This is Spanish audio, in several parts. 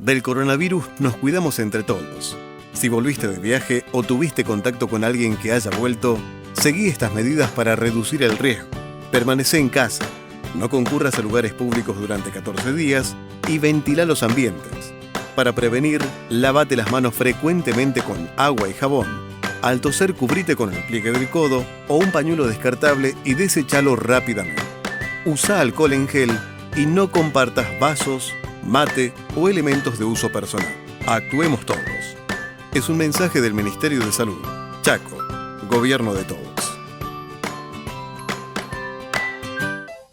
Del coronavirus nos cuidamos entre todos. Si volviste de viaje o tuviste contacto con alguien que haya vuelto, seguí estas medidas para reducir el riesgo. Permanecé en casa, no concurras a lugares públicos durante 14 días y ventila los ambientes. Para prevenir, lávate las manos frecuentemente con agua y jabón. Al toser, cubrite con el pliegue del codo o un pañuelo descartable y deséchalo rápidamente. Usa alcohol en gel y no compartas vasos, mate o elementos de uso personal. Actuemos todos. Es un mensaje del Ministerio de Salud. Chaco, Gobierno de todos.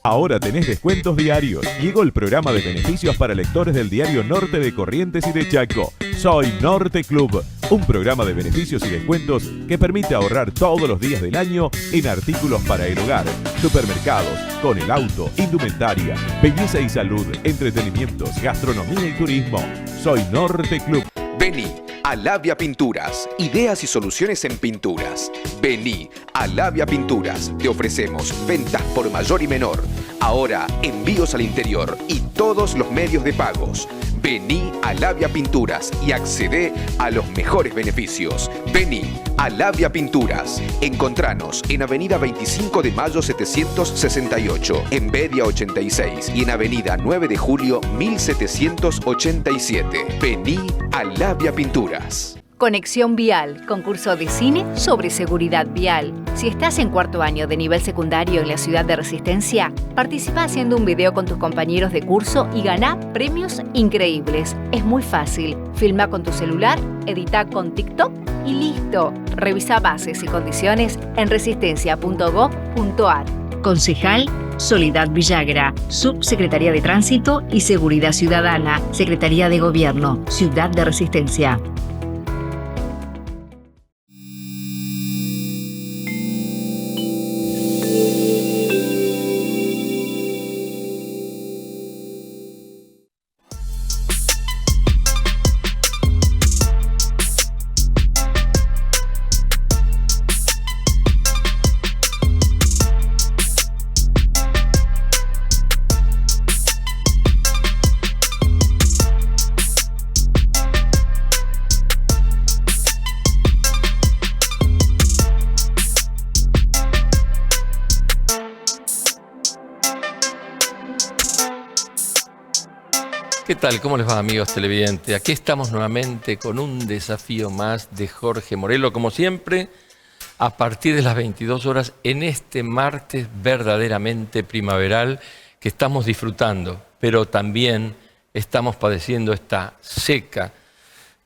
Ahora tenés descuentos diarios. Llegó el programa de beneficios para lectores del diario Norte de Corrientes y de Chaco. Soy Norte Club, un programa de beneficios y descuentos que permite ahorrar todos los días del año en artículos para el hogar, supermercados, con el auto, indumentaria, belleza y salud, entretenimientos, gastronomía y turismo. Soy Norte Club. Vení a Labia Pinturas, ideas y soluciones en pinturas. Vení a Labia Pinturas, te ofrecemos ventas por mayor y menor. Ahora envíos al interior y todos los medios de pagos. Vení a Labia Pinturas y accedé a los mejores beneficios. Vení a Labia Pinturas. Encontranos en Avenida 25 de Mayo 768, en Bedia 86 y en Avenida 9 de Julio 1787. Vení a Labia Pinturas. Conexión Vial, concurso de cine sobre seguridad vial. Si estás en cuarto año de nivel secundario en la ciudad de Resistencia, participa haciendo un video con tus compañeros de curso y gana premios increíbles. Es muy fácil. Filma con tu celular, edita con TikTok y listo. Revisa bases y condiciones en resistencia.gov.ar. Concejal Soledad Villagra, Subsecretaría de Tránsito y Seguridad Ciudadana, Secretaría de Gobierno, Ciudad de Resistencia. ¿Qué tal? ¿Cómo les va, amigos televidentes? Aquí estamos nuevamente con un desafío más de Jorge Morelo, como siempre, a partir de las 22 horas en este martes verdaderamente primaveral que estamos disfrutando, pero también estamos padeciendo esta seca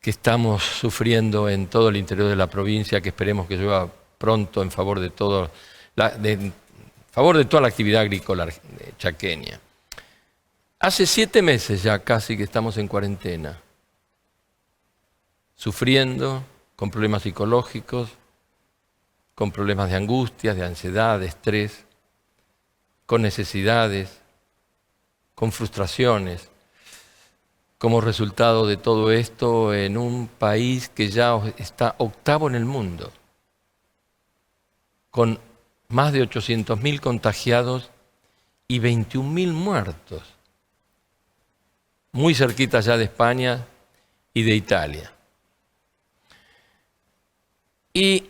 que estamos sufriendo en todo el interior de la provincia, que esperemos que llueva pronto en favor de toda la actividad agrícola chaqueña. Hace 7 meses ya casi que estamos en cuarentena, sufriendo, con problemas psicológicos, con problemas de angustia, de ansiedad, de estrés, con necesidades, con frustraciones, como resultado de todo esto en un país que ya está octavo en el mundo, con más de 800.000 contagiados y 21.000 muertos. Muy cerquita ya de España y de Italia. Y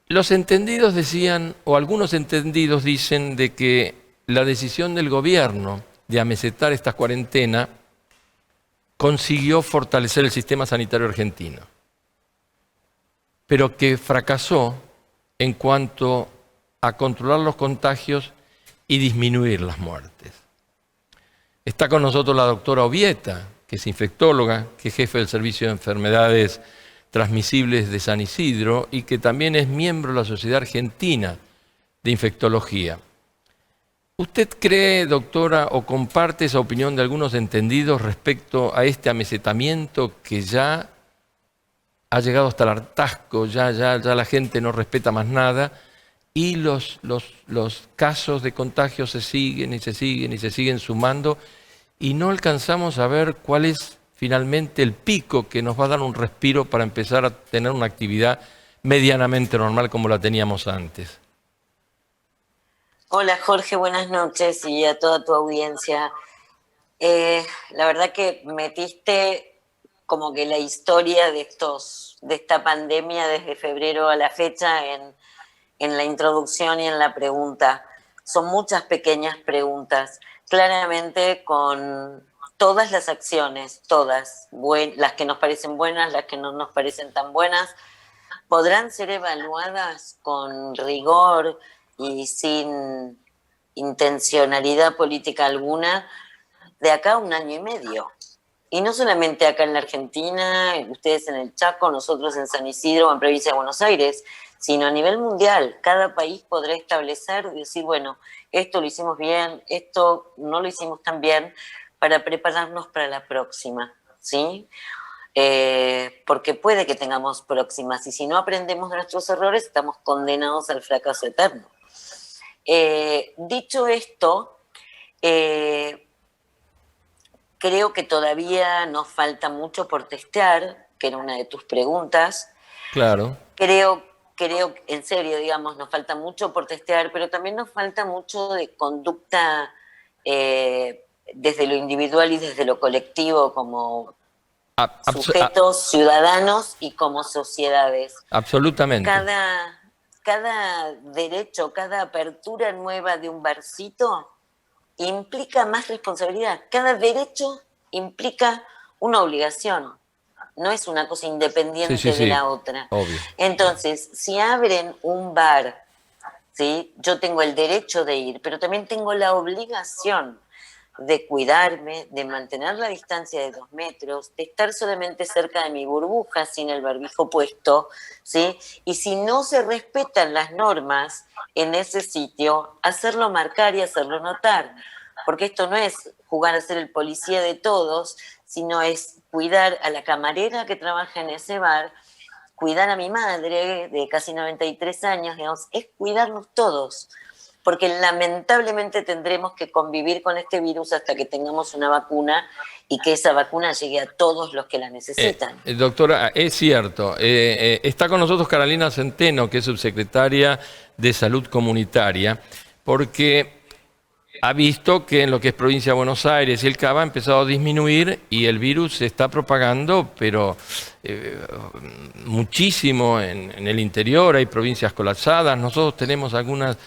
los entendidos decían, o algunos entendidos dicen, de que la decisión del gobierno de amesetar esta cuarentena consiguió fortalecer el sistema sanitario argentino, pero que fracasó en cuanto a controlar los contagios y disminuir las muertes. Está con nosotros la doctora Obieta, que es infectóloga, que es jefe del Servicio de Enfermedades Transmisibles de San Isidro y que también es miembro de la Sociedad Argentina de Infectología. ¿Usted cree, doctora, o comparte esa opinión de algunos entendidos respecto a este amesetamiento que ya ha llegado hasta el hartazgo, ya la gente no respeta más nada y los casos de contagio se siguen y se siguen y se siguen sumando y no alcanzamos a ver cuál es finalmente el pico que nos va a dar un respiro para empezar a tener una actividad medianamente normal como la teníamos antes? Hola Jorge, buenas noches y a toda tu audiencia. La verdad que metiste como que la historia de esta pandemia desde febrero a la fecha en la introducción y en la pregunta. Son muchas pequeñas preguntas, claramente con todas las acciones, todas, las que nos parecen buenas, las que no nos parecen tan buenas, podrán ser evaluadas con rigor y sin intencionalidad política alguna de acá a 1 año y medio. Y no solamente acá en la Argentina, ustedes en el Chaco, nosotros en San Isidro o en provincia de Buenos Aires, sino a nivel mundial. Cada país podrá establecer y decir, bueno, esto lo hicimos bien, esto no lo hicimos tan bien, para prepararnos para la próxima, ¿sí? Porque puede que tengamos próximas, y si no aprendemos de nuestros errores, estamos condenados al fracaso eterno. Dicho esto, creo que todavía nos falta mucho por testear, que era una de tus preguntas. Claro. Creo, en serio, digamos, nos falta mucho por testear, pero también nos falta mucho de conducta desde lo individual y desde lo colectivo, como sujetos ciudadanos y como sociedades. Absolutamente. Cada derecho, cada apertura nueva de un barcito implica más responsabilidad. Cada derecho implica una obligación. No es una cosa independiente de la otra. Obvio. Entonces, si abren un bar, ¿sí? Yo tengo el derecho de ir, pero también tengo la obligación de cuidarme, de mantener la distancia de 2 metros, de estar solamente cerca de mi burbuja sin el barbijo puesto, ¿sí? Y si no se respetan las normas en ese sitio, hacerlo marcar y hacerlo notar, porque esto no es jugar a ser el policía de todos, sino es cuidar a la camarera que trabaja en ese bar, cuidar a mi madre de casi 93 años, digamos, es cuidarnos todos, porque lamentablemente tendremos que convivir con este virus hasta que tengamos una vacuna y que esa vacuna llegue a todos los que la necesitan. Doctora, es cierto. Está con nosotros Carolina Centeno, que es subsecretaria de Salud Comunitaria, porque ha visto que en lo que es provincia de Buenos Aires y el Cava ha empezado a disminuir y el virus se está propagando, pero muchísimo en el interior. Hay provincias colapsadas. Nosotros tenemos algunas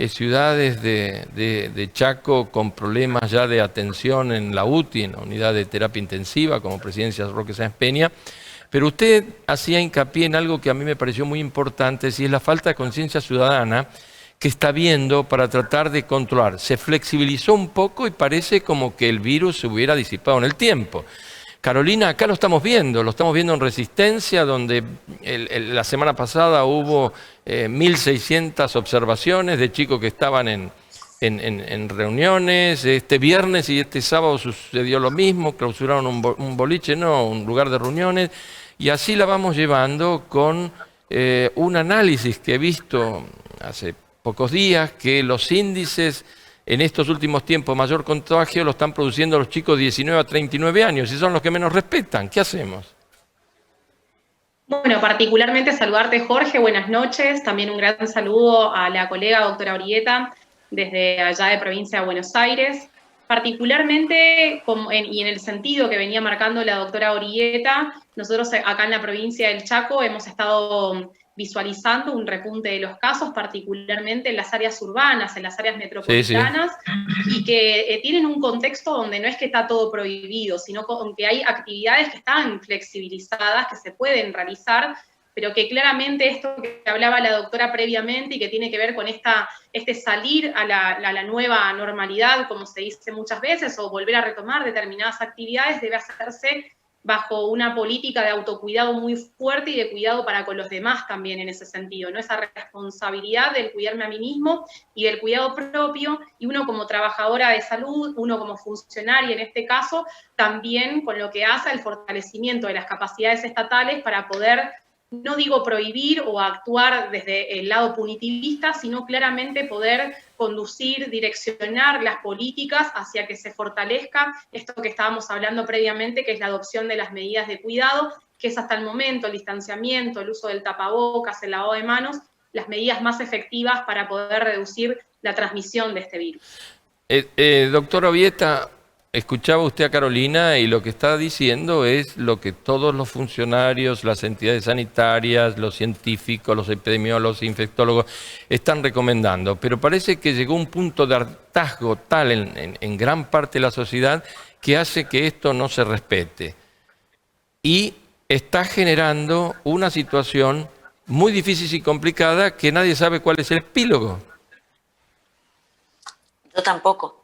ciudades de Chaco con problemas ya de atención en la UTI, en la unidad de terapia intensiva, como Presidencia Roque Sáenz Peña. Pero usted hacía hincapié en algo que a mí me pareció muy importante, si es la falta de conciencia ciudadana que está viendo para tratar de controlar. Se flexibilizó un poco y parece como que el virus se hubiera disipado en el tiempo. Carolina, acá lo estamos viendo en Resistencia, donde la semana pasada hubo 1.600 observaciones de chicos que estaban en reuniones. Este viernes y este sábado sucedió lo mismo, clausuraron un boliche, un lugar de reuniones, y así la vamos llevando con un análisis que he visto hace pocos días, que los índices en estos últimos tiempos mayor contagio lo están produciendo los chicos de 19 a 39 años y son los que menos respetan. ¿Qué hacemos? Bueno, particularmente saludarte, Jorge, buenas noches. También un gran saludo a la colega doctora Orieta desde allá de provincia de Buenos Aires. Particularmente, y en el sentido que venía marcando la doctora Orieta, nosotros acá en la provincia del Chaco hemos estado visualizando un repunte de los casos, particularmente en las áreas urbanas, en las áreas metropolitanas, y que tienen un contexto donde no es que está todo prohibido, sino que hay actividades que están flexibilizadas, que se pueden realizar, pero que claramente esto que hablaba la doctora previamente y que tiene que ver con este salir a la nueva normalidad, como se dice muchas veces, o volver a retomar determinadas actividades, debe hacerse bajo una política de autocuidado muy fuerte y de cuidado para con los demás también en ese sentido, ¿no? Esa responsabilidad del cuidarme a mí mismo y del cuidado propio, y uno como trabajadora de salud, uno como funcionaria en este caso, también con lo que hace el fortalecimiento de las capacidades estatales para poder, no digo prohibir o actuar desde el lado punitivista, sino claramente poder conducir, direccionar las políticas hacia que se fortalezca esto que estábamos hablando previamente, que es la adopción de las medidas de cuidado, que es hasta el momento el distanciamiento, el uso del tapabocas, el lavado de manos, las medidas más efectivas para poder reducir la transmisión de este virus. Doctora Ovieta, escuchaba usted a Carolina y lo que está diciendo es lo que todos los funcionarios, las entidades sanitarias, los científicos, los epidemiólogos, infectólogos están recomendando. Pero parece que llegó un punto de hartazgo tal en gran parte de la sociedad que hace que esto no se respete. Y está generando una situación muy difícil y complicada que nadie sabe cuál es el epílogo. Yo tampoco.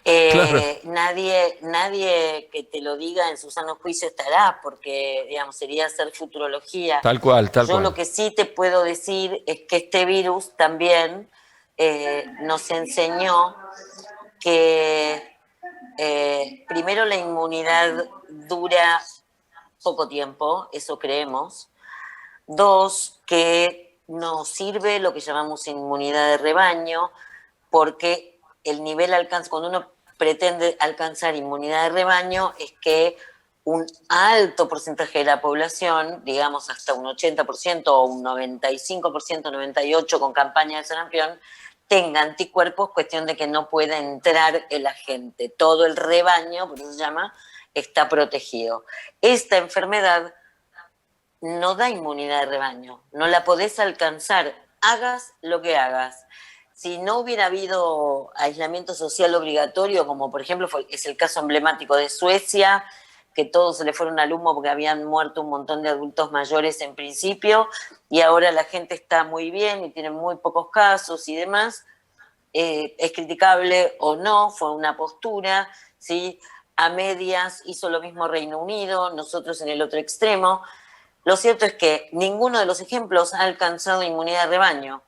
Claro. Nadie que te lo diga en su sano juicio estará, porque, digamos, sería hacer futurología. Tal cual. Yo lo que sí te puedo decir es que este virus también nos enseñó que primero la inmunidad dura poco tiempo, eso creemos. 2, que nos sirve lo que llamamos inmunidad de rebaño, porque el nivel alcanza, cuando uno pretende alcanzar inmunidad de rebaño, es que un alto porcentaje de la población, digamos hasta un 80% o un 95%, 98% con campaña de sarampión, tenga anticuerpos, cuestión de que no pueda entrar el agente. Todo el rebaño, por eso se llama, está protegido. Esta enfermedad no da inmunidad de rebaño, no la podés alcanzar, hagas lo que hagas. Si no hubiera habido aislamiento social obligatorio, como por ejemplo es el caso emblemático de Suecia, que todos se le fueron al humo porque habían muerto un montón de adultos mayores en principio, y ahora la gente está muy bien y tiene muy pocos casos y demás, es criticable o no, fue una postura, ¿sí? A medias hizo lo mismo Reino Unido, nosotros en el otro extremo. Lo cierto es que ninguno de los ejemplos ha alcanzado inmunidad de rebaño.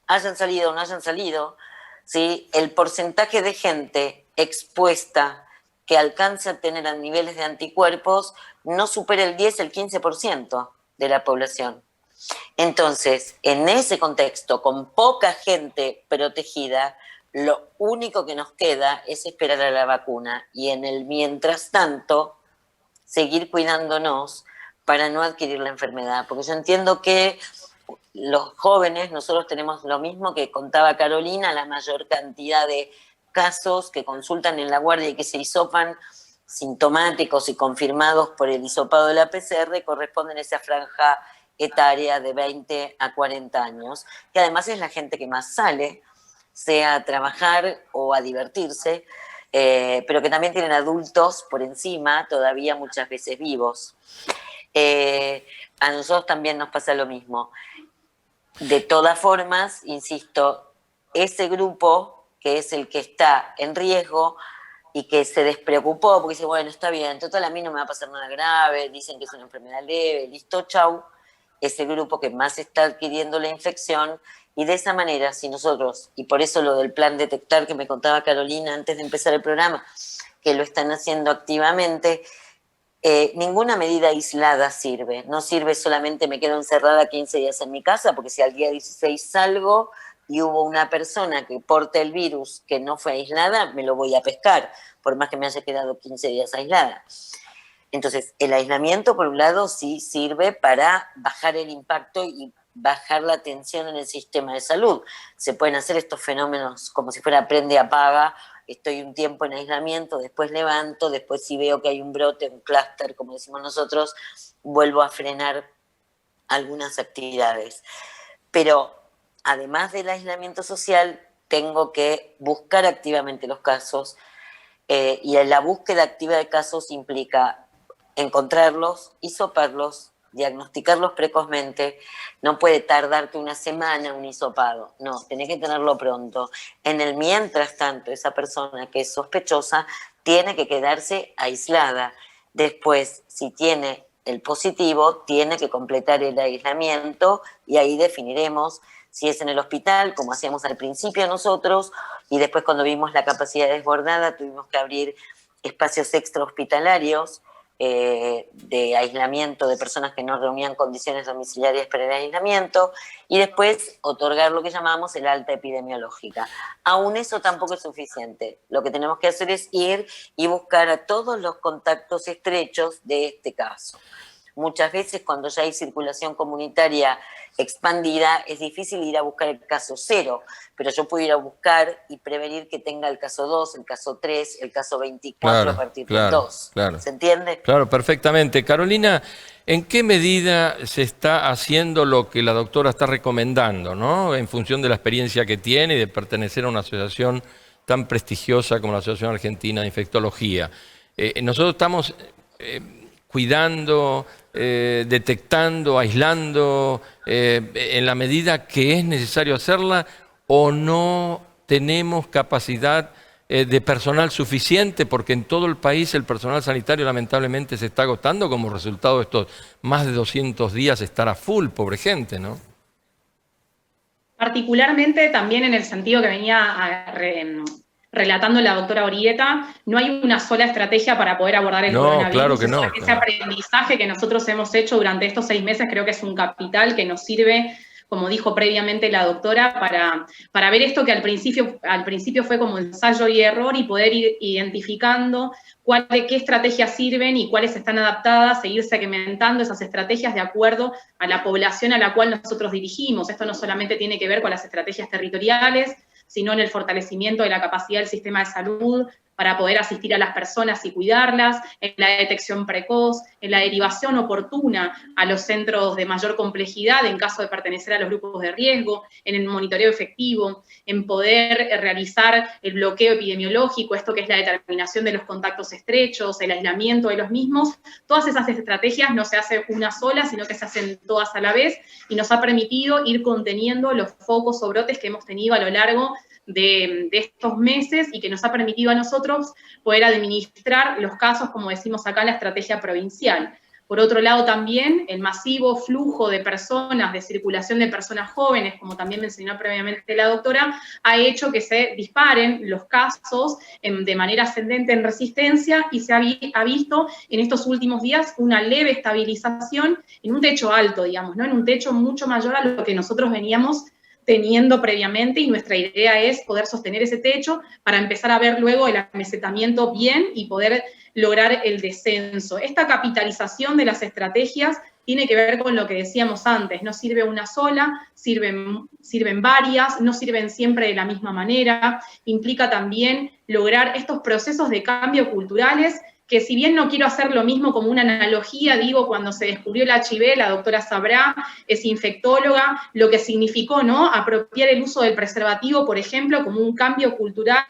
Hayan salido o no hayan salido, ¿sí? El porcentaje de gente expuesta que alcanza a tener niveles de anticuerpos no supera el 10, el 15% de la población. Entonces, en ese contexto, con poca gente protegida, lo único que nos queda es esperar a la vacuna y en el mientras tanto seguir cuidándonos para no adquirir la enfermedad, porque yo entiendo que los jóvenes, nosotros tenemos lo mismo que contaba Carolina, la mayor cantidad de casos que consultan en la guardia y que se hisopan sintomáticos y confirmados por el hisopado de la PCR corresponden a esa franja etaria de 20 a 40 años, que además es la gente que más sale, sea a trabajar o a divertirse, pero que también tienen adultos por encima, todavía muchas veces vivos. A nosotros también nos pasa lo mismo. De todas formas, insisto, ese grupo que es el que está en riesgo y que se despreocupó porque dice, bueno, está bien, total a mí no me va a pasar nada grave, dicen que es una enfermedad leve, listo, chau, ese grupo que más está adquiriendo la infección, y de esa manera, si nosotros, y por eso lo del plan detectar que me contaba Carolina antes de empezar el programa, que lo están haciendo activamente, ninguna medida aislada sirve. No sirve solamente me quedo encerrada 15 días en mi casa, porque si al día 16 salgo y hubo una persona que porta el virus que no fue aislada, me lo voy a pescar, por más que me haya quedado 15 días aislada. Entonces, el aislamiento, por un lado, sí sirve para bajar el impacto y bajar la tensión en el sistema de salud. Se pueden hacer estos fenómenos como si fuera prende, apaga, estoy un tiempo en aislamiento, después levanto, después si veo que hay un brote, un clúster, como decimos nosotros, vuelvo a frenar algunas actividades. Pero además del aislamiento social, tengo que buscar activamente los casos, y la búsqueda activa de casos implica encontrarlos, hisoparlos, diagnosticarlos precozmente. No puede tardarte una semana un hisopado, no, tenés que tenerlo pronto. En el mientras tanto, esa persona que es sospechosa tiene que quedarse aislada. Después, si tiene el positivo, tiene que completar el aislamiento y ahí definiremos si es en el hospital, como hacíamos al principio nosotros, y después cuando vimos la capacidad desbordada tuvimos que abrir espacios extrahospitalarios de aislamiento de personas que no reunían condiciones domiciliarias para el aislamiento, y después otorgar lo que llamamos el alta epidemiológica. Aún eso tampoco es suficiente. Lo que tenemos que hacer es ir y buscar a todos los contactos estrechos de este caso. Muchas veces cuando ya hay circulación comunitaria expandida, es difícil ir a buscar el caso 0, pero yo puedo ir a buscar y prevenir que tenga el caso 2, el caso 3, el caso 24 a partir del 2. Claro. ¿Se entiende? Claro, perfectamente. Carolina, ¿en qué medida se está haciendo lo que la doctora está recomendando, ¿no? En función de la experiencia que tiene y de pertenecer a una asociación tan prestigiosa como la Asociación Argentina de Infectología? Nosotros estamos cuidando, detectando, aislando, en la medida que es necesario hacerla, o no tenemos capacidad de personal suficiente, porque en todo el país el personal sanitario lamentablemente se está agotando como resultado de estos más de 200 días estar a full, pobre gente, ¿no? Particularmente también en el sentido que venía relatando la doctora Orieta, no hay una sola estrategia para poder abordar el coronavirus. Claro que no. Ese aprendizaje que nosotros hemos hecho durante estos 6 meses creo que es un capital que nos sirve, como dijo previamente la doctora, para ver esto que al principio fue como ensayo y error, y poder ir identificando qué estrategias sirven y cuáles están adaptadas, seguir segmentando esas estrategias de acuerdo a la población a la cual nosotros dirigimos. Esto no solamente tiene que ver con las estrategias territoriales, sino en el fortalecimiento de la capacidad del sistema de salud para poder asistir a las personas y cuidarlas, en la detección precoz, en la derivación oportuna a los centros de mayor complejidad en caso de pertenecer a los grupos de riesgo, en el monitoreo efectivo, en poder realizar el bloqueo epidemiológico, esto que es la determinación de los contactos estrechos, el aislamiento de los mismos. Todas esas estrategias no se hace una sola, sino que se hacen todas a la vez, y nos ha permitido ir conteniendo los focos o brotes que hemos tenido a lo largo de estos meses, y que nos ha permitido a nosotros poder administrar los casos, como decimos acá, la estrategia provincial. Por otro lado también, el masivo flujo de personas, de circulación de personas jóvenes, como también mencionó previamente la doctora, ha hecho que se disparen los casos de manera ascendente en Resistencia, y se ha visto en estos últimos días una leve estabilización en un techo alto, digamos, ¿no? En un techo mucho mayor a lo que nosotros veníamos teniendo previamente, y nuestra idea es poder sostener ese techo para empezar a ver luego el amesetamiento bien y poder lograr el descenso. Esta capitalización de las estrategias tiene que ver con lo que decíamos antes: no sirve una sola, sirven varias, no sirven siempre de la misma manera, implica también lograr estos procesos de cambio culturales, que si bien no quiero hacer lo mismo como una analogía, digo, cuando se descubrió el HIV, la doctora sabrá, es infectóloga, lo que significó, ¿no?, apropiar el uso del preservativo, por ejemplo, como un cambio cultural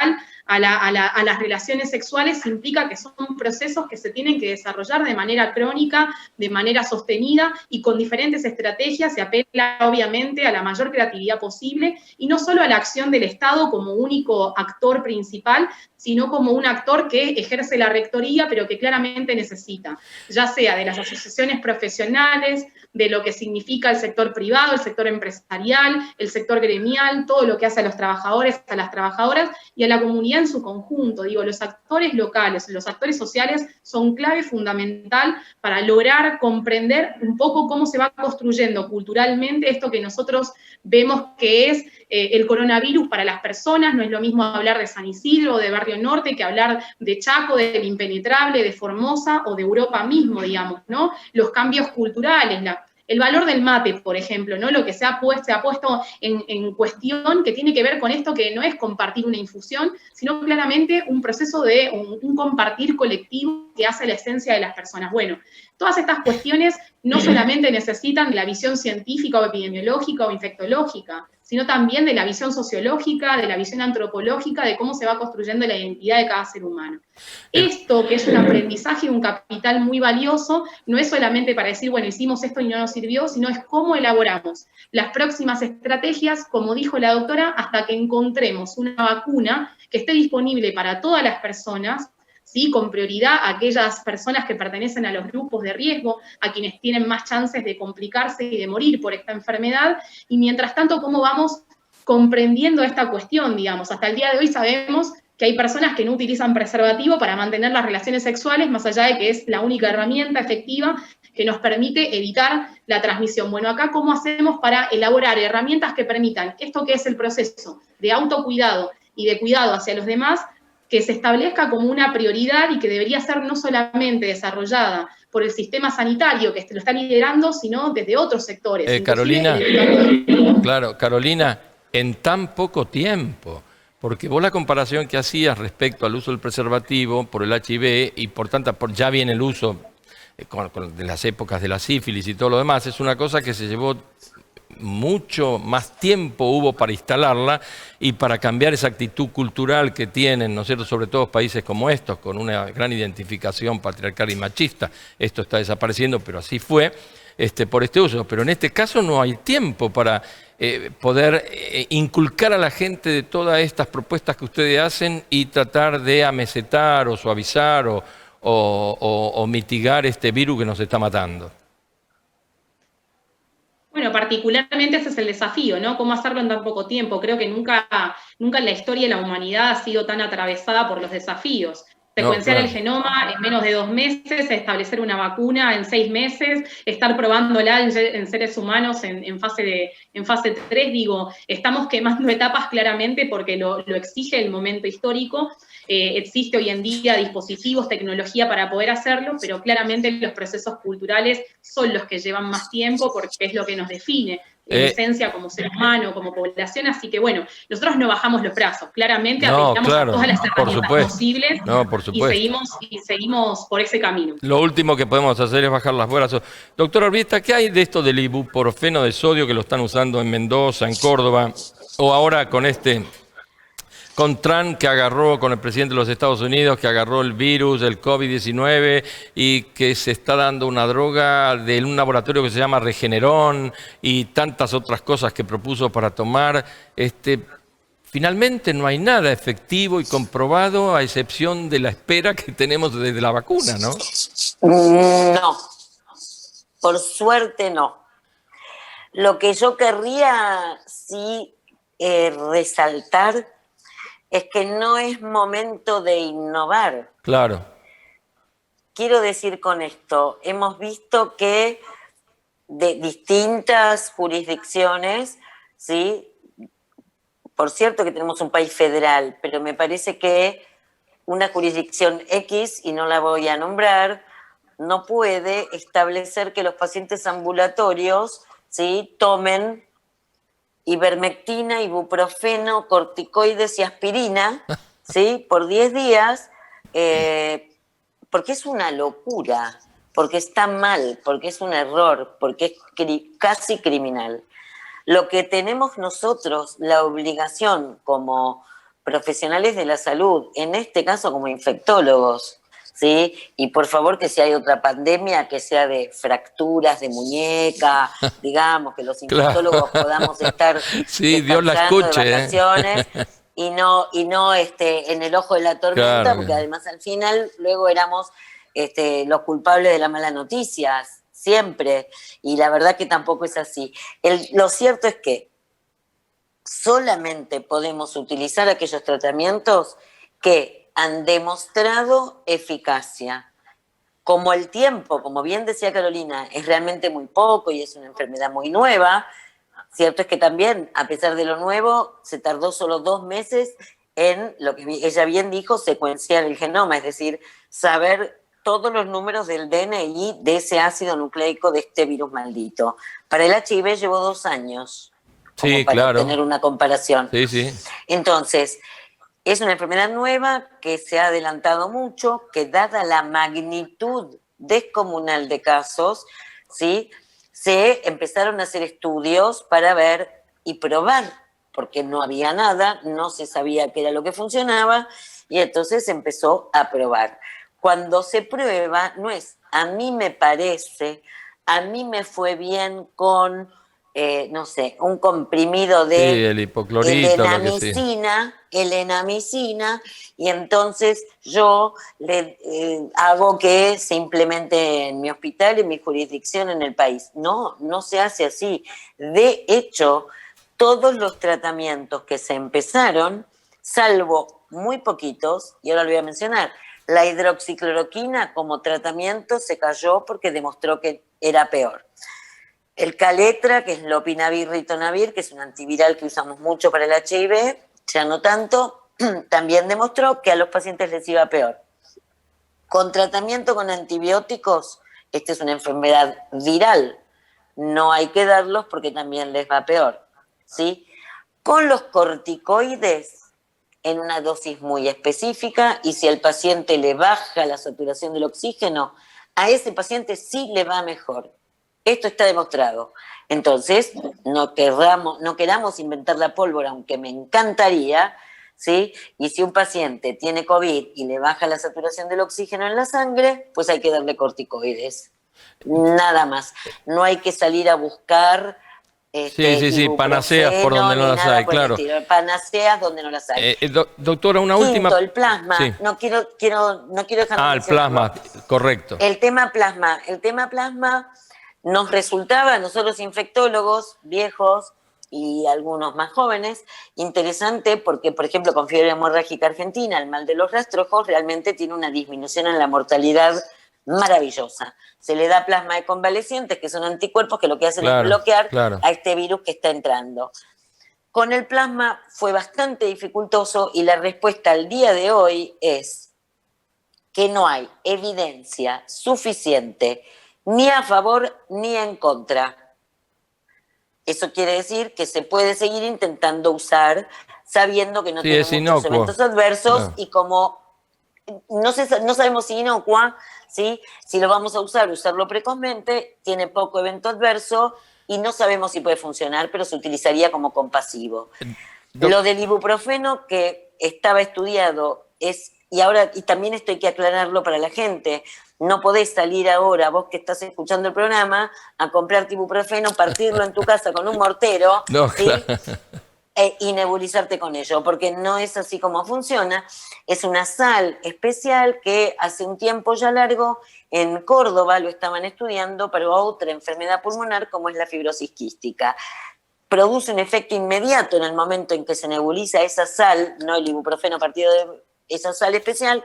a las relaciones sexuales, implica que son procesos que se tienen que desarrollar de manera crónica, de manera sostenida, y con diferentes estrategias. Se apela obviamente a la mayor creatividad posible, y no solo a la acción del Estado como único actor principal, sino como un actor que ejerce la rectoría, pero que claramente necesita, ya sea de las asociaciones profesionales, de lo que significa el sector privado, el sector empresarial, el sector gremial, todo lo que hace a los trabajadores, a las trabajadoras y a la comunidad en su conjunto. Digo, los actores locales, los actores sociales son clave fundamental para lograr comprender un poco cómo se va construyendo culturalmente esto que nosotros vemos que es el coronavirus para las personas. No es lo mismo hablar de San Isidro o de Barrio Norte que hablar de Chaco, del Impenetrable, de Formosa o de Europa mismo, digamos, ¿no? Los cambios culturales, el valor del mate, por ejemplo, ¿no? Lo que se ha puesto en cuestión, que tiene que ver con esto, que no es compartir una infusión, sino claramente un proceso de un compartir colectivo que hace la esencia de las personas. Bueno, todas estas cuestiones no solamente necesitan de la visión científica o epidemiológica o infectológica, sino también de la visión sociológica, de la visión antropológica, de cómo se va construyendo la identidad de cada ser humano. Esto, que es un aprendizaje, un capital muy valioso, no es solamente para decir, bueno, hicimos esto y no nos sirvió, sino es cómo elaboramos las próximas estrategias, como dijo la doctora, hasta que encontremos una vacuna que esté disponible para todas las personas, ¿sí?, con prioridad a aquellas personas que pertenecen a los grupos de riesgo, a quienes tienen más chances de complicarse y de morir por esta enfermedad. Y mientras tanto, ¿cómo vamos comprendiendo esta cuestión? Digamos, hasta el día de hoy sabemos que hay personas que no utilizan preservativo para mantener las relaciones sexuales, más allá de que es la única herramienta efectiva que nos permite evitar la transmisión. Bueno, acá, ¿cómo hacemos para elaborar herramientas que permitan esto que es el proceso de autocuidado y de cuidado hacia los demás, que se establezca como una prioridad y que debería ser no solamente desarrollada por el sistema sanitario que lo está liderando, sino desde otros sectores. Carolina, claro, Carolina, en tan poco tiempo, porque vos la comparación que hacías respecto al uso del preservativo por el HIV y por ya viene el uso de las épocas de la sífilis y todo lo demás, es una cosa que se llevó mucho más tiempo hubo para instalarla y para cambiar esa actitud cultural que tienen, ¿no es cierto?, sobre todo países como estos, con una gran identificación patriarcal y machista. Esto está desapareciendo, pero así fue, por este uso. Pero en este caso no hay tiempo para poder inculcar a la gente de todas estas propuestas que ustedes hacen y tratar de amesetar o suavizar o mitigar este virus que nos está matando. Bueno, particularmente ese es el desafío, ¿no? ¿Cómo hacerlo en tan poco tiempo? Creo que nunca en la historia de la humanidad ha sido tan atravesada por los desafíos. Secuenciar el genoma en menos de 2 meses, establecer una vacuna en 6 meses, estar probándola en seres humanos en fase 3, digo, estamos quemando etapas claramente porque lo exige el momento histórico. Existe hoy en día dispositivos, tecnología para poder hacerlo, pero claramente los procesos culturales son los que llevan más tiempo porque es lo que nos define en esencia como ser humano, como población, así que bueno, nosotros no bajamos los brazos, claramente aplicamos todas las herramientas posibles y seguimos por ese camino. Lo último que podemos hacer es bajar los brazos. Doctora Orbieta, ¿qué hay de esto del ibuprofeno de sodio que lo están usando en Mendoza, en Córdoba, o ahora con Trump, que agarró, con el presidente de los Estados Unidos, que agarró el virus, el COVID-19, y que se está dando una droga de un laboratorio que se llama Regeneron, y tantas otras cosas que propuso para tomar? Finalmente no hay nada efectivo y comprobado, a excepción de la espera que tenemos desde la vacuna, ¿no? No, por suerte no. Lo que yo querría sí resaltar es que no es momento de innovar. Claro. Quiero decir con esto, hemos visto que de distintas jurisdicciones, ¿sí? Por cierto que tenemos un país federal, pero me parece que una jurisdicción X, y no la voy a nombrar, no puede establecer que los pacientes ambulatorios, ¿sí?, tomen ivermectina, ibuprofeno, corticoides y aspirina, ¿sí?, por 10 días, porque es una locura, porque está mal, porque es un error, porque es casi criminal. Lo que tenemos nosotros, la obligación como profesionales de la salud, en este caso como infectólogos, ¿sí? Y por favor que si hay otra pandemia que sea de fracturas de muñeca, digamos, que los infectólogos podamos estar sí, Dios la escuche, de vacaciones, y no en el ojo de la tormenta, claro, porque además al final luego éramos los culpables de las malas noticias, siempre, y la verdad que tampoco es así. Lo cierto es que solamente podemos utilizar aquellos tratamientos que han demostrado eficacia. Como el tiempo, como bien decía Carolina, es realmente muy poco y es una enfermedad muy nueva, cierto es que también, a pesar de lo nuevo, se tardó solo 2 meses en, lo que ella bien dijo, secuenciar el genoma, es decir, saber todos los números del DNI de ese ácido nucleico de este virus maldito. Para el HIV llevó 2 años, sí, para claro, tener una comparación. Sí, sí. Entonces, es una enfermedad nueva que se ha adelantado mucho, que dada la magnitud descomunal de casos, ¿sí?, se empezaron a hacer estudios para ver y probar, porque no había nada, no se sabía qué era lo que funcionaba, y entonces se empezó a probar. Cuando se prueba, no es, a mí me parece, a mí me fue bien con, no sé, un comprimido de sí, el hipoclorito, enamicina, y entonces yo le hago que se implemente en mi hospital, en mi jurisdicción, en el país. No, no se hace así. De hecho, todos los tratamientos que se empezaron, salvo muy poquitos, y ahora lo voy a mencionar, la hidroxicloroquina como tratamiento se cayó porque demostró que era peor. El Caletra, que es lopinavir, ritonavir, que es un antiviral que usamos mucho para el HIV, ya no tanto, también demostró que a los pacientes les iba peor. Con tratamiento con antibióticos, esta es una enfermedad viral, no hay que darlos porque también les va peor, ¿sí? Con los corticoides, en una dosis muy específica, y si al paciente le baja la saturación del oxígeno, a ese paciente sí le va mejor. Esto está demostrado. Entonces, no queramos inventar la pólvora, aunque me encantaría, ¿sí? Y si un paciente tiene COVID y le baja la saturación del oxígeno en la sangre, pues hay que darle corticoides. Nada más. No hay que salir a buscar sí, panaceas por donde no las hay, claro. Panaceas donde no las hay. Doctora, una última... el plasma. Sí. No quiero dejar el plasma, correcto. El tema plasma nos resultaba a nosotros infectólogos viejos y algunos más jóvenes interesante porque, por ejemplo, con fiebre hemorrágica argentina, el mal de los rastrojos realmente tiene una disminución en la mortalidad maravillosa. Se le da plasma de convalecientes, que son anticuerpos que lo que hacen es bloquear a este virus que está entrando. Con el plasma fue bastante dificultoso y la respuesta al día de hoy es que no hay evidencia suficiente ni a favor ni en contra. Eso quiere decir que se puede seguir intentando usar sabiendo que no tiene muchos eventos adversos y como no sabemos si inocua, ¿sí? Si lo vamos a usarlo precozmente, tiene poco evento adverso y no sabemos si puede funcionar, pero se utilizaría como compasivo. Lo del ibuprofeno que estaba estudiado y también esto hay que aclararlo para la gente, no podés salir ahora, vos que estás escuchando el programa, a comprarte ibuprofeno, partirlo en tu casa con un mortero, ¿sí? Claro. Y nebulizarte con ello, porque no es así como funciona. Es una sal especial que hace un tiempo ya largo en Córdoba lo estaban estudiando para otra enfermedad pulmonar como es la fibrosis quística. Produce un efecto inmediato en el momento en que se nebuliza esa sal, no el ibuprofeno partido de esa sal especial,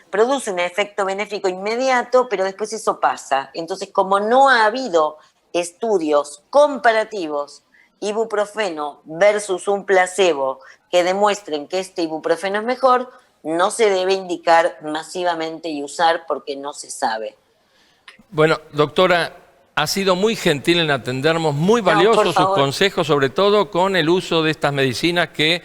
produce un efecto benéfico inmediato, pero después eso pasa. Entonces, como no ha habido estudios comparativos ibuprofeno versus un placebo que demuestren que este ibuprofeno es mejor, no se debe indicar masivamente y usar porque no se sabe. Bueno, doctora, ha sido muy gentil en atendernos, muy valiosos sus consejos, sobre todo con el uso de estas medicinas que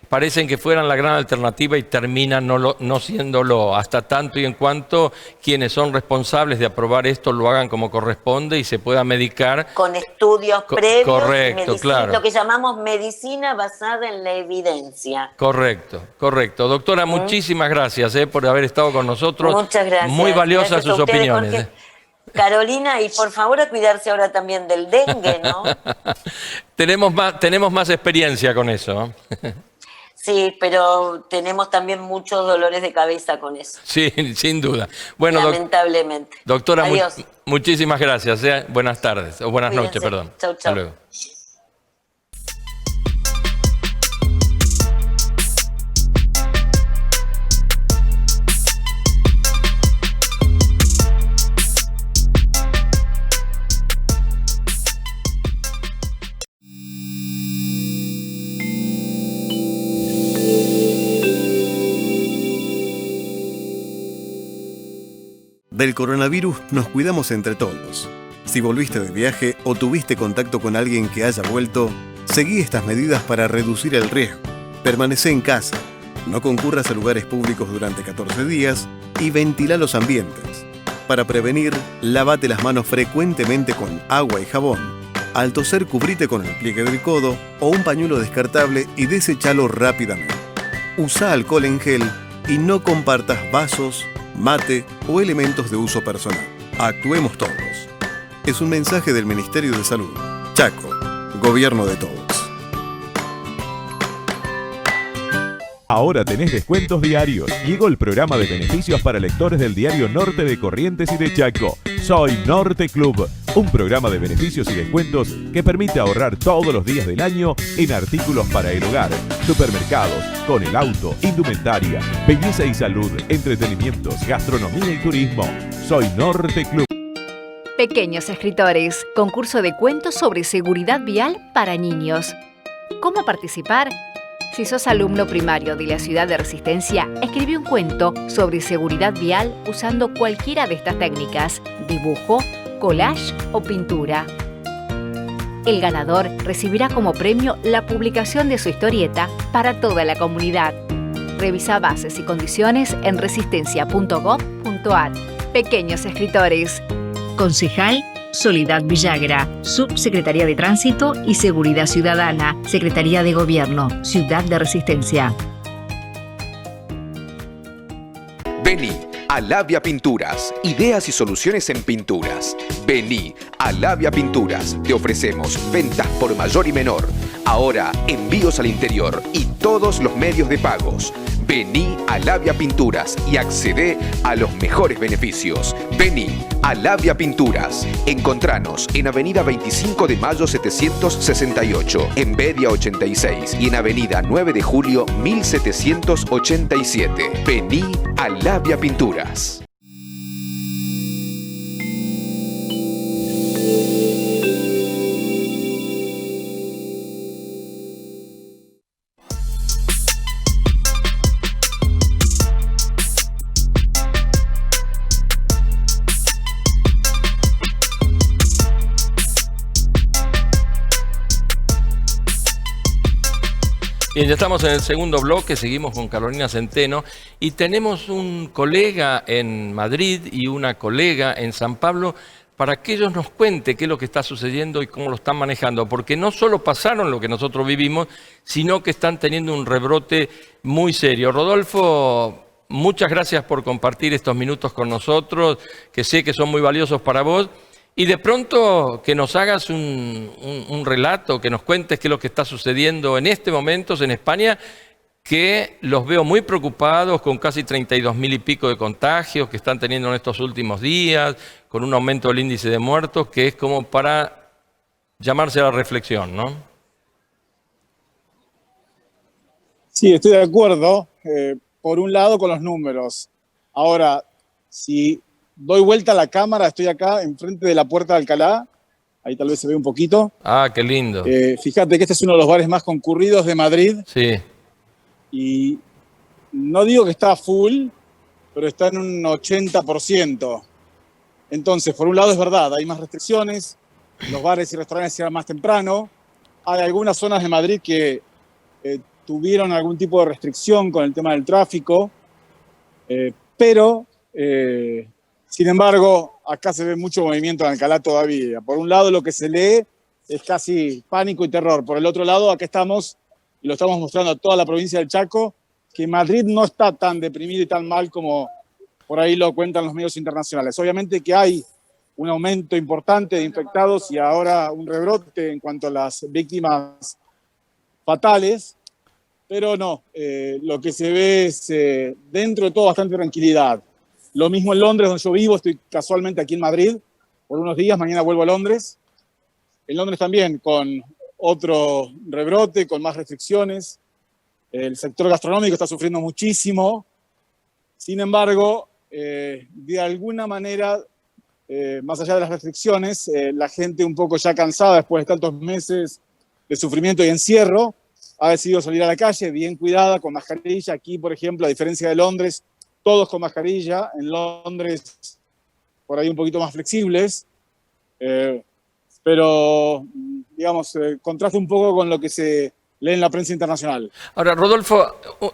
parecen que fueran la gran alternativa y terminan no siéndolo, hasta tanto y en cuanto quienes son responsables de aprobar esto lo hagan como corresponde y se pueda medicar. Con estudios previos. Correcto, claro. Lo que llamamos medicina basada en la evidencia. Correcto. Doctora, muchísimas gracias por haber estado con nosotros. Muchas gracias. Muy valiosas sus opiniones. Jorge. Carolina, y por favor a cuidarse ahora también del dengue, ¿no? Tenemos más experiencia con eso. Sí, pero tenemos también muchos dolores de cabeza con eso. Sí, sin duda. Bueno, lamentablemente. Doctora, muchísimas gracias. Buenas tardes, o buenas noches, perdón. Chau. Hasta luego. Del coronavirus nos cuidamos entre todos. Si volviste de viaje o tuviste contacto con alguien que haya vuelto, seguí estas medidas para reducir el riesgo. Permanecé en casa, no concurras a lugares públicos durante 14 días y ventila los ambientes. Para prevenir, lávate las manos frecuentemente con agua y jabón. Al toser, cubrite con el pliegue del codo o un pañuelo descartable y deséchalo rápidamente. Usa alcohol en gel y no compartas vasos, mate o elementos de uso personal. Actuemos todos. Es un mensaje del Ministerio de Salud. Chaco, Gobierno de todos. Ahora tenés descuentos diarios. Llegó el programa de beneficios para lectores del diario Norte de Corrientes y de Chaco. Soy Norte Club, un programa de beneficios y descuentos que permite ahorrar todos los días del año en artículos para el hogar, supermercados, con el auto, indumentaria, belleza y salud, entretenimientos, gastronomía y turismo. Soy Norte Club. Pequeños escritores, concurso de cuentos sobre seguridad vial para niños. ¿Cómo participar? Si sos alumno primario de la ciudad de Resistencia, escribí un cuento sobre seguridad vial usando cualquiera de estas técnicas: dibujo, collage o pintura. El ganador recibirá como premio la publicación de su historieta para toda la comunidad. Revisa bases y condiciones en resistencia.gov.ar. Pequeños escritores. Concejal Soledad Villagra, Subsecretaría de Tránsito y Seguridad Ciudadana, Secretaría de Gobierno, Ciudad de Resistencia. Vení a Labia Pinturas, ideas y soluciones en pinturas. Vení a Labia Pinturas, te ofrecemos ventas por mayor y menor. Ahora envíos al interior y todos los medios de pagos. Vení a Labia Pinturas y accedé a los mejores beneficios. Vení a Labia Pinturas. Encontranos en Avenida 25 de Mayo 768, en Bedia 86 y en Avenida 9 de Julio 1787. Vení a Labia Pinturas. Bien, ya estamos en el segundo bloque, seguimos con Carolina Centeno y tenemos un colega en Madrid y una colega en San Pablo para que ellos nos cuenten qué es lo que está sucediendo y cómo lo están manejando, porque no solo pasaron lo que nosotros vivimos, sino que están teniendo un rebrote muy serio. Rodolfo, muchas gracias por compartir estos minutos con nosotros, que sé que son muy valiosos para vos. Y de pronto que nos hagas un relato, que nos cuentes qué es lo que está sucediendo en este momento en España, que los veo muy preocupados con casi 32.000 y pico de contagios que están teniendo en estos últimos días, con un aumento del índice de muertos, que es como para llamarse a la reflexión, ¿no? Sí, estoy de acuerdo, por un lado con los números. Ahora, si doy vuelta a la cámara, estoy acá enfrente de la Puerta de Alcalá, ahí tal vez se ve un poquito. Ah, qué lindo. Fíjate que este es uno de los bares más concurridos de Madrid. Sí. Y no digo que está full, pero está en un 80%. Entonces, por un lado es verdad, hay más restricciones, los bares y restaurantes cierran más temprano. Hay algunas zonas de Madrid que tuvieron algún tipo de restricción con el tema del tráfico, pero sin embargo, acá se ve mucho movimiento en Alcalá todavía. Por un lado, lo que se lee es casi pánico y terror. Por el otro lado, acá estamos, y lo estamos mostrando a toda la provincia del Chaco, que Madrid no está tan deprimido y tan mal como por ahí lo cuentan los medios internacionales. Obviamente que hay un aumento importante de infectados y ahora un rebrote en cuanto a las víctimas fatales, pero no, lo que se ve es dentro de todo bastante tranquilidad. Lo mismo en Londres, donde yo vivo, estoy casualmente aquí en Madrid por unos días, mañana vuelvo a Londres. En Londres también con otro rebrote, con más restricciones. El sector gastronómico está sufriendo muchísimo. Sin embargo, de alguna manera, más allá de las restricciones, la gente un poco ya cansada después de tantos meses de sufrimiento y encierro, ha decidido salir a la calle bien cuidada, con mascarilla. Aquí, por ejemplo, a diferencia de Londres, todos con mascarilla. En Londres, por ahí un poquito más flexibles, pero, digamos, contrasta un poco con lo que se lee en la prensa internacional. Ahora, Rodolfo,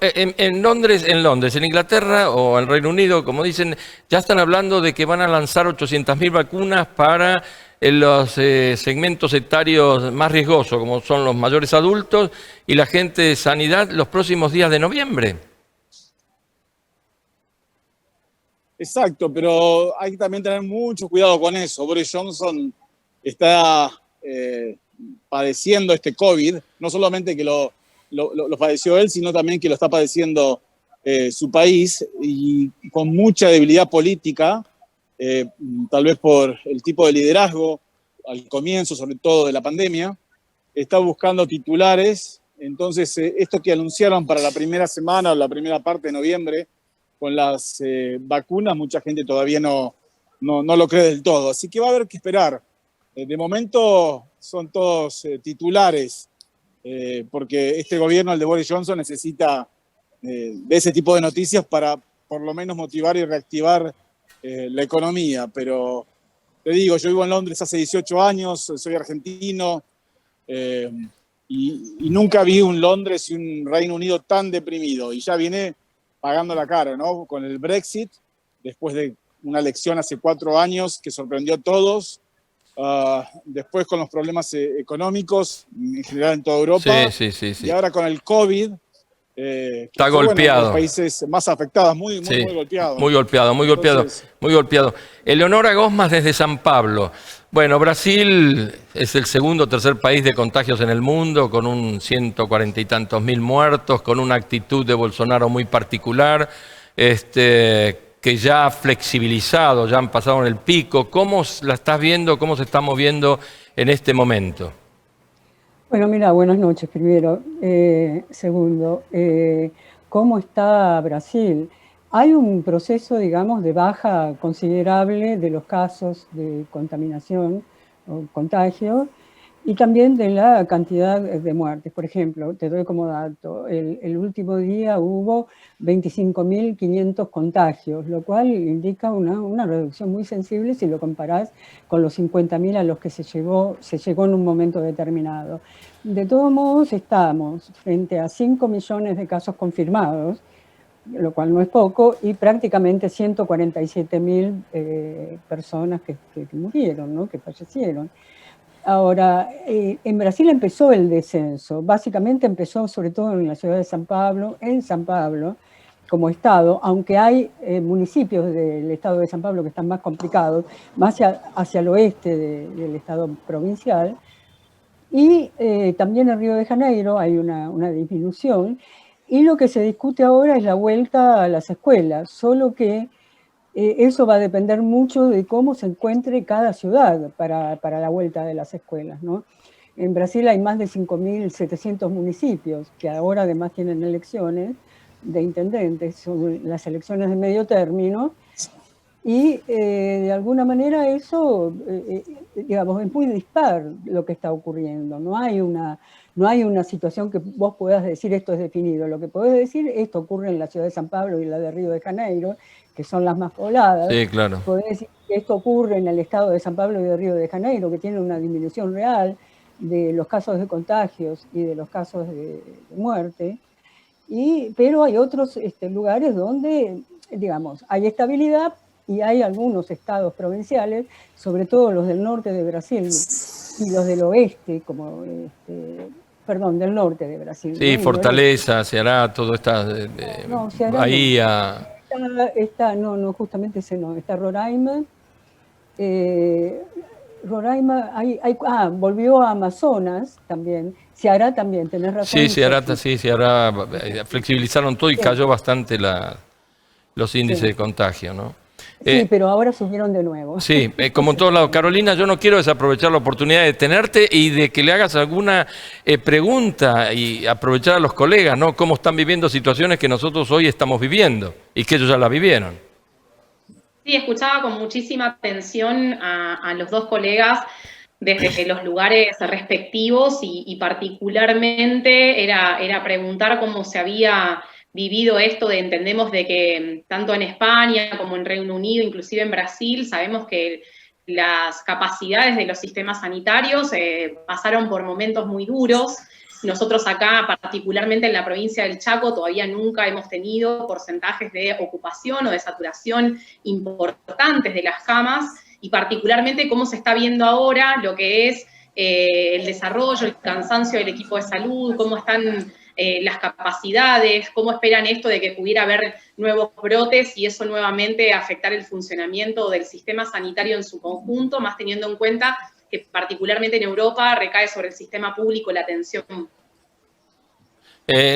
en Londres, en Inglaterra o en Reino Unido, como dicen, ya están hablando de que van a lanzar 800.000 vacunas para los segmentos etarios más riesgosos, como son los mayores adultos y la gente de sanidad, los próximos días de noviembre. Exacto, pero hay que también tener mucho cuidado con eso. Boris Johnson está padeciendo este COVID, no solamente que lo padeció él, sino también que lo está padeciendo su país, y con mucha debilidad política, tal vez por el tipo de liderazgo al comienzo, sobre todo de la pandemia, está buscando titulares. Entonces, esto que anunciaron para la primera semana o la primera parte de noviembre, con las vacunas, mucha gente todavía no lo cree del todo. Así que va a haber que esperar. De momento son todos titulares porque este gobierno, el de Boris Johnson, necesita de ese tipo de noticias para por lo menos motivar y reactivar la economía. Pero te digo, yo vivo en Londres hace 18 años, soy argentino, y nunca vi un Londres y un Reino Unido tan deprimido, y ya viene pagando la cara, ¿no? Con el Brexit, después de una elección hace 4 años que sorprendió a todos, después con los problemas económicos en general en toda Europa, Sí. y ahora con el COVID, Está golpeado. Uno de los países más afectados, muy golpeado. Muy golpeado. Eleonora Gosmas desde San Pablo. Bueno, Brasil es el segundo o tercer país de contagios en el mundo, con un 140 y tantos mil muertos, con una actitud de Bolsonaro muy particular, que ya ha flexibilizado, ya han pasado en el pico. ¿Cómo la estás viendo? ¿Cómo se está moviendo en este momento? Bueno, mira, buenas noches primero. Segundo, ¿cómo está Brasil? Hay un proceso, digamos, de baja considerable de los casos de contaminación o contagio y también de la cantidad de muertes. Por ejemplo, te doy como dato, el último día hubo 25.500 contagios, lo cual indica una reducción muy sensible si lo comparás con los 50.000 a los que se llegó en un momento determinado. De todos modos, estamos frente a 5 millones de casos confirmados, lo cual no es poco, y prácticamente 147.000 personas que murieron, ¿no? Que fallecieron. Ahora, en Brasil empezó el descenso, básicamente empezó sobre todo en la ciudad de San Pablo, como estado, aunque hay municipios del estado de San Pablo que están más complicados, más hacia el oeste del estado provincial, y también en Río de Janeiro hay una disminución, y lo que se discute ahora es la vuelta a las escuelas, solo que eso va a depender mucho de cómo se encuentre cada ciudad para la vuelta de las escuelas, ¿no? En Brasil hay más de 5.700 municipios que ahora además tienen elecciones de intendentes, son las elecciones de medio término, y de alguna manera eso, digamos, es muy dispar lo que está ocurriendo. No hay una situación que vos puedas decir esto es definido. Lo que podés decir, esto ocurre en la ciudad de San Pablo y la de Río de Janeiro, que son las más pobladas. Sí, claro. Podés decir que esto ocurre en el estado de San Pablo y de Río de Janeiro, que tiene una disminución real de los casos de contagios y de los casos de muerte. Pero hay otros lugares donde, digamos, hay estabilidad y hay algunos estados provinciales, sobre todo los del norte de Brasil y los del oeste, como, del norte de Brasil. Sí, ¿no? Ceará, Ceará, todo está, Ceará Bahía. No, justamente ese no, está Roraima. Volvió a Amazonas también. Ceará también, tenés razón. Sí, Ceará flexibilizaron todo y cayó bastante los índices de contagio, ¿no? Sí, pero ahora subieron de nuevo. Sí, como en todos lados. Carolina, yo no quiero desaprovechar la oportunidad de tenerte y de que le hagas alguna pregunta y aprovechar a los colegas, ¿no? Cómo están viviendo situaciones que nosotros hoy estamos viviendo y que ellos ya la vivieron. Sí, escuchaba con muchísima atención a los dos colegas desde los lugares respectivos y particularmente era preguntar cómo se había vivido esto entendemos de que tanto en España como en Reino Unido, inclusive en Brasil, sabemos que las capacidades de los sistemas sanitarios pasaron por momentos muy duros. Nosotros acá, particularmente en la provincia del Chaco, todavía nunca hemos tenido porcentajes de ocupación o de saturación importantes de las camas, y particularmente cómo se está viendo ahora lo que es el desarrollo, el cansancio del equipo de salud, cómo están las capacidades, cómo esperan esto de que pudiera haber nuevos brotes y eso nuevamente afectar el funcionamiento del sistema sanitario en su conjunto, más teniendo en cuenta que particularmente en Europa recae sobre el sistema público la atención.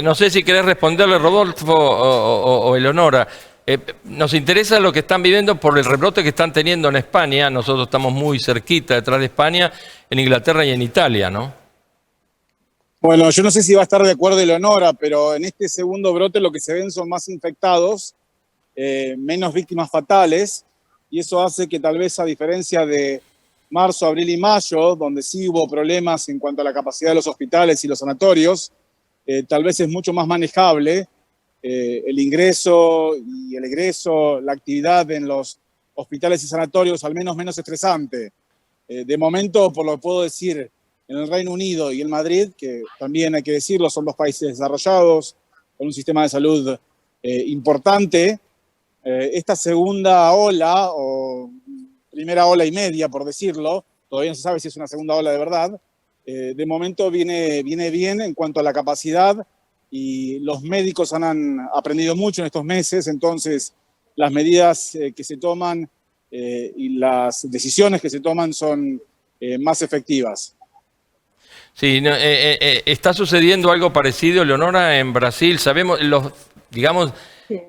No sé si querés responderle, Rodolfo o Eleonora. Nos interesa lo que están viviendo por el rebrote que están teniendo en España. Nosotros estamos muy cerquita detrás de España, en Inglaterra y en Italia, ¿no? Bueno, yo no sé si va a estar de acuerdo Eleonora, pero en este segundo brote lo que se ven son más infectados, menos víctimas fatales, y eso hace que tal vez a diferencia de marzo, abril y mayo, donde sí hubo problemas en cuanto a la capacidad de los hospitales y los sanatorios, tal vez es mucho más manejable el ingreso y el egreso, la actividad en los hospitales y sanatorios, al menos menos estresante. De momento, por lo que puedo decir, en el Reino Unido y en Madrid, que también hay que decirlo, son dos países desarrollados, con un sistema de salud importante, esta segunda ola, o primera ola y media, por decirlo, todavía no se sabe si es una segunda ola de verdad, de momento viene bien en cuanto a la capacidad, y los médicos han aprendido mucho en estos meses, entonces las medidas que se toman y las decisiones que se toman son más efectivas. Sí, está sucediendo algo parecido, Leonora, en Brasil. Sabemos, digamos,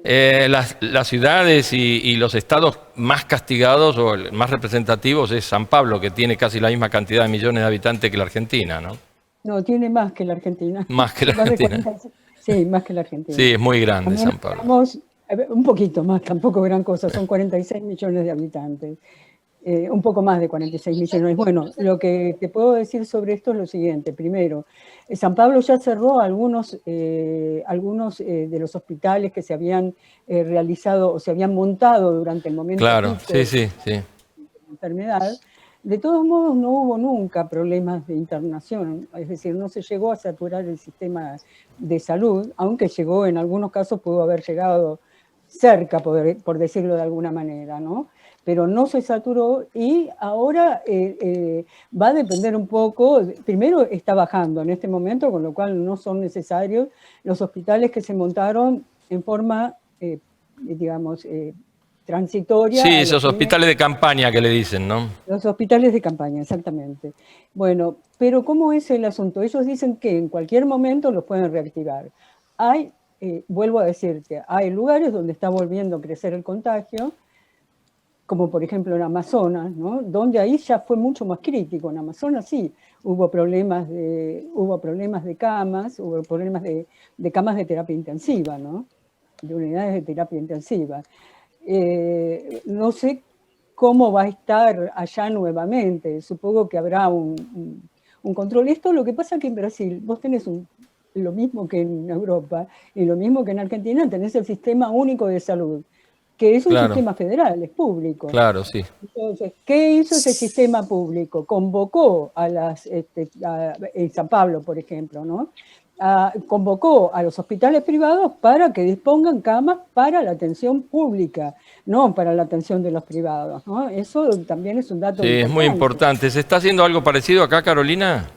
las ciudades y los estados más castigados o más representativos es San Pablo, que tiene casi la misma cantidad de millones de habitantes que la Argentina, ¿no? No, tiene más que la Argentina. Más que la Argentina. Sí, más que la Argentina. Sí, es muy grande San Pablo. Un poquito más, tampoco gran cosa, son 46 millones de habitantes. Un poco más de 46 millones. Bueno, lo que te puedo decir sobre esto es lo siguiente. Primero, San Pablo ya cerró algunos de los hospitales que se habían realizado o se habían montado durante el momento sí. de la enfermedad. De todos modos, no hubo nunca problemas de internación, es decir, no se llegó a saturar el sistema de salud, aunque llegó, en algunos casos pudo haber llegado cerca, por decirlo de alguna manera, ¿no? Pero no se saturó y ahora va a depender un poco, primero está bajando en este momento, con lo cual no son necesarios los hospitales que se montaron en forma, digamos, transitoria. Sí, esos hospitales de campaña que le dicen, ¿no? Los hospitales de campaña, exactamente. Bueno, pero ¿cómo es el asunto? Ellos dicen que en cualquier momento los pueden reactivar. Vuelvo a decirte, hay lugares donde está volviendo a crecer el contagio, como por ejemplo en Amazonas, ¿no? Donde ahí ya fue mucho más crítico. En Amazonas sí, hubo problemas de camas, hubo problemas de camas de terapia intensiva, ¿no? De unidades de terapia intensiva. No sé cómo va a estar allá nuevamente, supongo que habrá un control. Esto lo que pasa que en Brasil vos tenés lo mismo que en Europa y lo mismo que en Argentina, tenés el sistema único de salud, que es un sistema federal, es público. Claro, sí. Entonces, ¿qué hizo ese sistema público? Convocó en San Pablo, por ejemplo, ¿no? Convocó a los hospitales privados para que dispongan camas para la atención pública, no para la atención de los privados, ¿no? Eso también es un dato importante. Es muy importante. ¿Se está haciendo algo parecido acá, Carolina?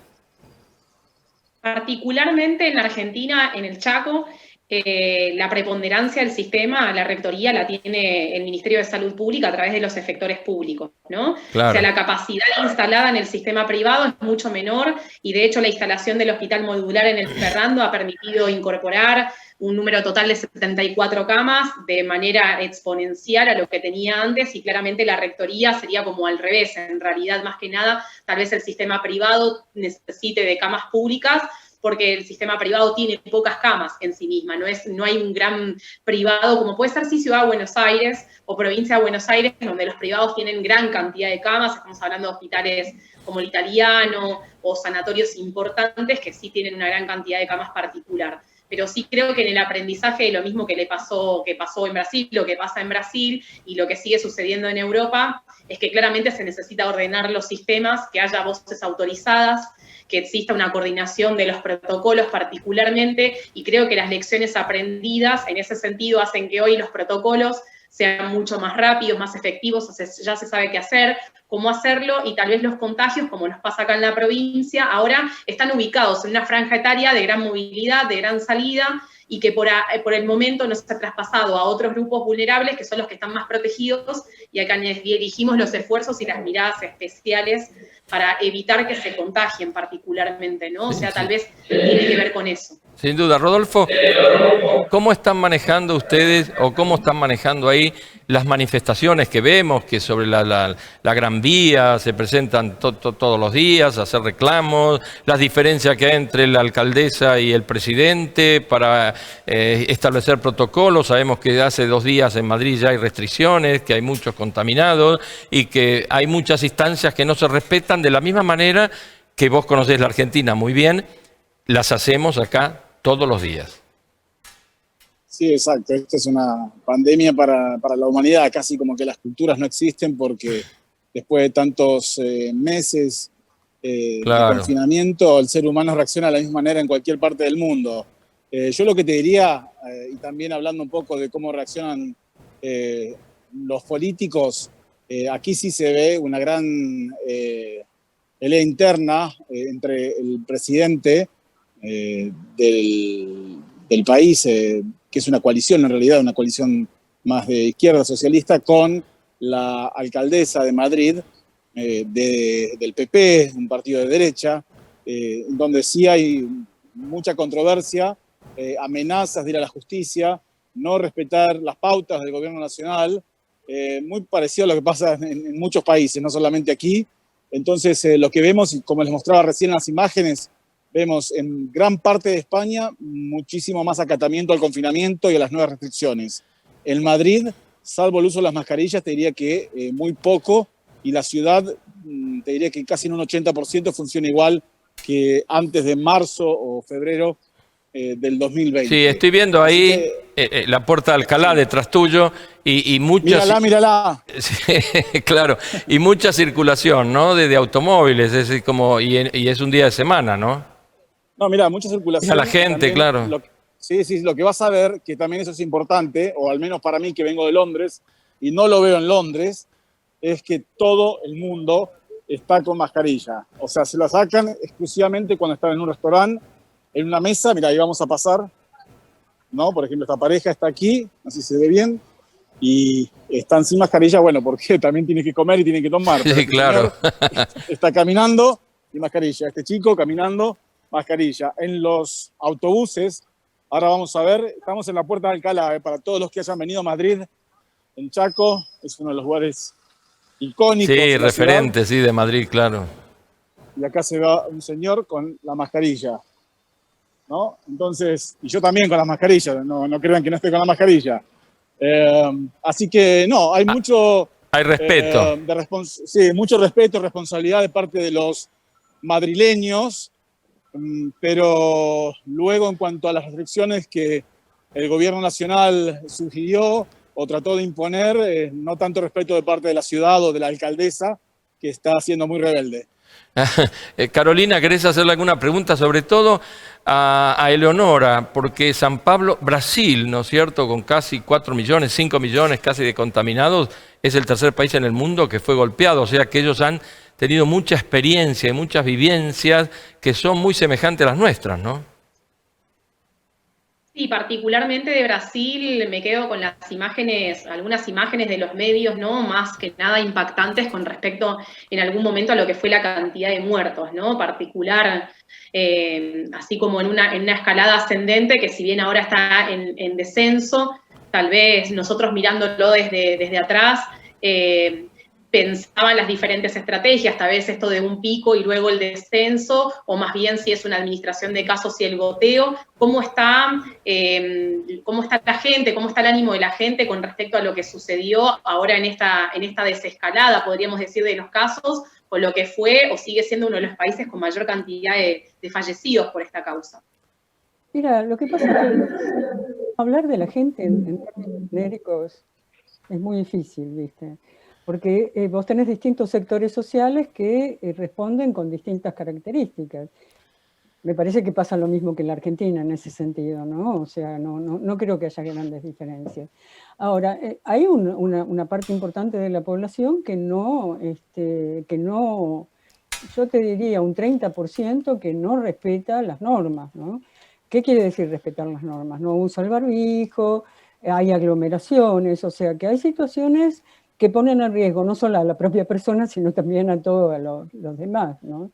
Particularmente en Argentina, en el Chaco, la preponderancia del sistema, la rectoría la tiene el Ministerio de Salud Pública a través de los efectores públicos, ¿no? Claro. O sea, la capacidad instalada en el sistema privado es mucho menor y de hecho la instalación del hospital modular en el Ferrando ha permitido incorporar un número total de 74 camas de manera exponencial a lo que tenía antes y claramente la rectoría sería como al revés. En realidad, más que nada, tal vez el sistema privado necesite de camas públicas porque el sistema privado tiene pocas camas en sí misma, no hay un gran privado, como puede ser Ciudad de Buenos Aires o Provincia de Buenos Aires, donde los privados tienen gran cantidad de camas, estamos hablando de hospitales como el Italiano o sanatorios importantes que sí tienen una gran cantidad de camas particular. Pero sí creo que en el aprendizaje lo mismo que pasó en Brasil, lo que pasa en Brasil y lo que sigue sucediendo en Europa, es que claramente se necesita ordenar los sistemas, que haya voces autorizadas, que exista una coordinación de los protocolos particularmente, y creo que las lecciones aprendidas en ese sentido hacen que hoy los protocolos sean mucho más rápidos, más efectivos, ya se sabe qué hacer, cómo hacerlo, y tal vez los contagios, como nos pasa acá en la provincia, ahora están ubicados en una franja etaria de gran movilidad, de gran salida, y que por el momento nos ha traspasado a otros grupos vulnerables, que son los que están más protegidos, y acá dirigimos los esfuerzos y las miradas especiales para evitar que se contagien particularmente, ¿no? O sea, tal vez tiene que ver con eso. Sin duda. Rodolfo, ¿cómo están manejando ustedes o cómo están manejando ahí las manifestaciones que vemos que sobre la Gran Vía se presentan todos los días a hacer reclamos, las diferencias que hay entre la alcaldesa y el presidente para establecer protocolos? Sabemos que hace 2 días en Madrid ya hay restricciones, que hay muchos contaminados y que hay muchas instancias que no se respetan de la misma manera que vos conocés la Argentina muy bien, las hacemos acá todos los días. Sí, exacto. Esta es una pandemia para la humanidad, casi como que las culturas no existen porque después de tantos meses de confinamiento, el ser humano reacciona de la misma manera en cualquier parte del mundo. Yo lo que te diría, y también hablando un poco de cómo reaccionan los políticos, aquí sí se ve una gran pelea interna entre el presidente del país, que es una coalición en realidad, una coalición más de izquierda socialista, con la alcaldesa de Madrid, del PP, un partido de derecha, donde sí hay mucha controversia, amenazas de ir a la justicia, no respetar las pautas del gobierno nacional, muy parecido a lo que pasa en muchos países, no solamente aquí. Entonces, lo que vemos, y como les mostraba recién en las imágenes, vemos en gran parte de España muchísimo más acatamiento al confinamiento y a las nuevas restricciones. En Madrid, salvo el uso de las mascarillas, te diría que muy poco, y la ciudad, te diría que casi en un 80% funciona igual que antes de marzo o febrero del 2020. Sí, estoy viendo ahí la Puerta de Alcalá detrás tuyo y muchas... Mírala. Sí, claro, y mucha circulación, ¿no? De automóviles, es decir, como, y es un día de semana, ¿no? No, mira, mucha circulación. A la gente, también, claro. Sí, lo que vas a ver, que también eso es importante, o al menos para mí que vengo de Londres, y no lo veo en Londres, es que todo el mundo está con mascarilla. O sea, se la sacan exclusivamente cuando están en un restaurante, en una mesa, mira, ahí vamos a pasar, ¿no? Por ejemplo, esta pareja está aquí, así se ve bien, y están sin mascarilla, bueno, porque también tienen que comer y tienen que tomar. Sí, este claro. Está caminando y mascarilla. Este chico caminando, mascarilla. En los autobuses, ahora vamos a ver, estamos en la Puerta de Alcalá, para todos los que hayan venido a Madrid, en Chaco, es uno de los lugares icónicos. Sí, referente, sí, de Madrid, claro. Y acá se ve un señor con la mascarilla, ¿no? Entonces, y yo también con la mascarilla, no crean que no estoy con la mascarilla. Así que no, hay mucho... Hay respeto. Sí, mucho respeto, responsabilidad de parte de los madrileños, pero luego en cuanto a las restricciones que el gobierno nacional sugirió o trató de imponer, no tanto respeto de parte de la ciudad o de la alcaldesa, que está siendo muy rebelde. Carolina, ¿querés hacerle alguna pregunta? Sobre todo a Eleonora, porque San Pablo, Brasil, ¿no es cierto?, con casi 4 millones, 5 millones casi de contaminados, es el tercer país en el mundo que fue golpeado, o sea que ellos han tenido mucha experiencia y muchas vivencias que son muy semejantes a las nuestras, ¿no? Sí, particularmente de Brasil me quedo con las imágenes, algunas imágenes de los medios, ¿no? Más que nada impactantes con respecto en algún momento a lo que fue la cantidad de muertos, ¿no? Particular, así como en una escalada ascendente que si bien ahora está en descenso, tal vez nosotros mirándolo desde atrás, pensaban las diferentes estrategias, tal vez esto de un pico y luego el descenso, o más bien si es una administración de casos y el goteo, ¿cómo está la gente, cómo está el ánimo de la gente con respecto a lo que sucedió ahora en esta desescalada, podríamos decir, de los casos, o lo que fue o sigue siendo uno de los países con mayor cantidad de fallecidos por esta causa? Mira, lo que pasa es que hablar de la gente en términos genéricos es muy difícil, ¿viste? Porque vos tenés distintos sectores sociales que responden con distintas características. Me parece que pasa lo mismo que en la Argentina en ese sentido, ¿no? O sea, no creo que haya grandes diferencias. Ahora, hay una parte importante de la población que no, yo te diría un 30% que no respeta las normas, ¿no? ¿Qué quiere decir respetar las normas? No usa el barbijo, hay aglomeraciones, o sea que hay situaciones que ponen en riesgo no solo a la propia persona, sino también a todos los demás, ¿no?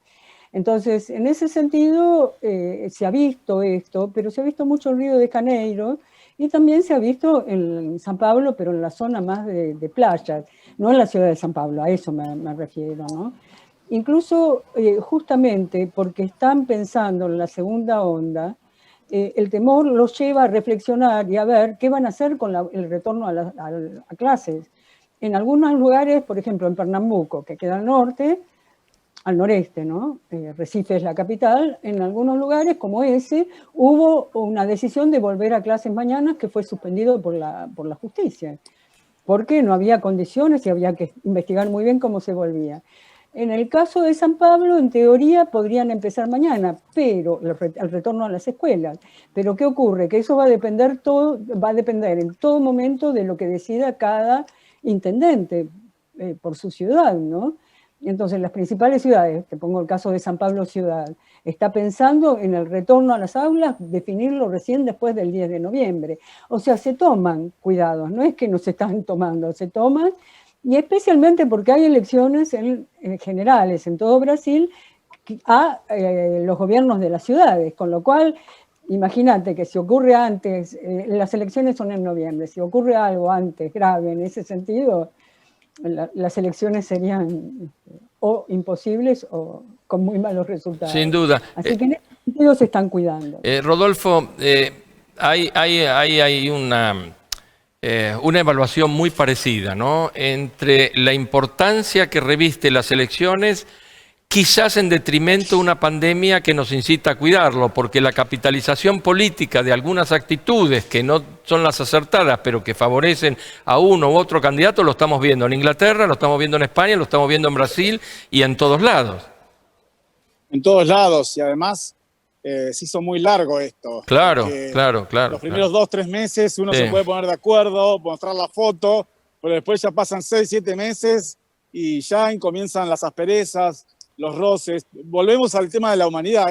Entonces, en ese sentido, se ha visto esto, pero se ha visto mucho en Río de Janeiro y también se ha visto en San Pablo, pero en la zona más de playas, no en la ciudad de San Pablo, a eso me refiero, ¿no? Incluso, justamente porque están pensando en la segunda onda, el temor los lleva a reflexionar y a ver qué van a hacer con el retorno a clases. En algunos lugares, por ejemplo, en Pernambuco, que queda al noreste, ¿no? Recife es la capital, en algunos lugares como ese hubo una decisión de volver a clases mañanas que fue suspendido por la justicia, porque no había condiciones y había que investigar muy bien cómo se volvía. En el caso de San Pablo, en teoría, podrían empezar mañana, pero el retorno a las escuelas. Pero ¿qué ocurre? Que eso va a depender en todo momento de lo que decida cada intendente por su ciudad, ¿no? Entonces, las principales ciudades, te pongo el caso de San Pablo ciudad, está pensando en el retorno a las aulas, definirlo recién después del 10 de noviembre. O sea, se toman cuidados, no es que no se están tomando, se toman. Y especialmente porque hay elecciones generales en todo Brasil a los gobiernos de las ciudades, con lo cual, imagínate que si ocurre antes, las elecciones son en noviembre, si ocurre algo antes grave en ese sentido, las elecciones serían o imposibles o con muy malos resultados. Sin duda. Así que en ese sentido se están cuidando. Rodolfo, hay una evaluación muy parecida, ¿no? Entre la importancia que reviste las elecciones, quizás en detrimento de una pandemia que nos incita a cuidarlo, porque la capitalización política de algunas actitudes que no son las acertadas, pero que favorecen a uno u otro candidato, lo estamos viendo en Inglaterra, lo estamos viendo en España, lo estamos viendo en Brasil y en todos lados. En todos lados, y además se hizo muy largo esto. Claro. Los primeros 2-3 meses uno se puede poner de acuerdo, mostrar la foto, pero después ya pasan 6-7 meses y ya comienzan las asperezas, los roces. Volvemos al tema de la humanidad.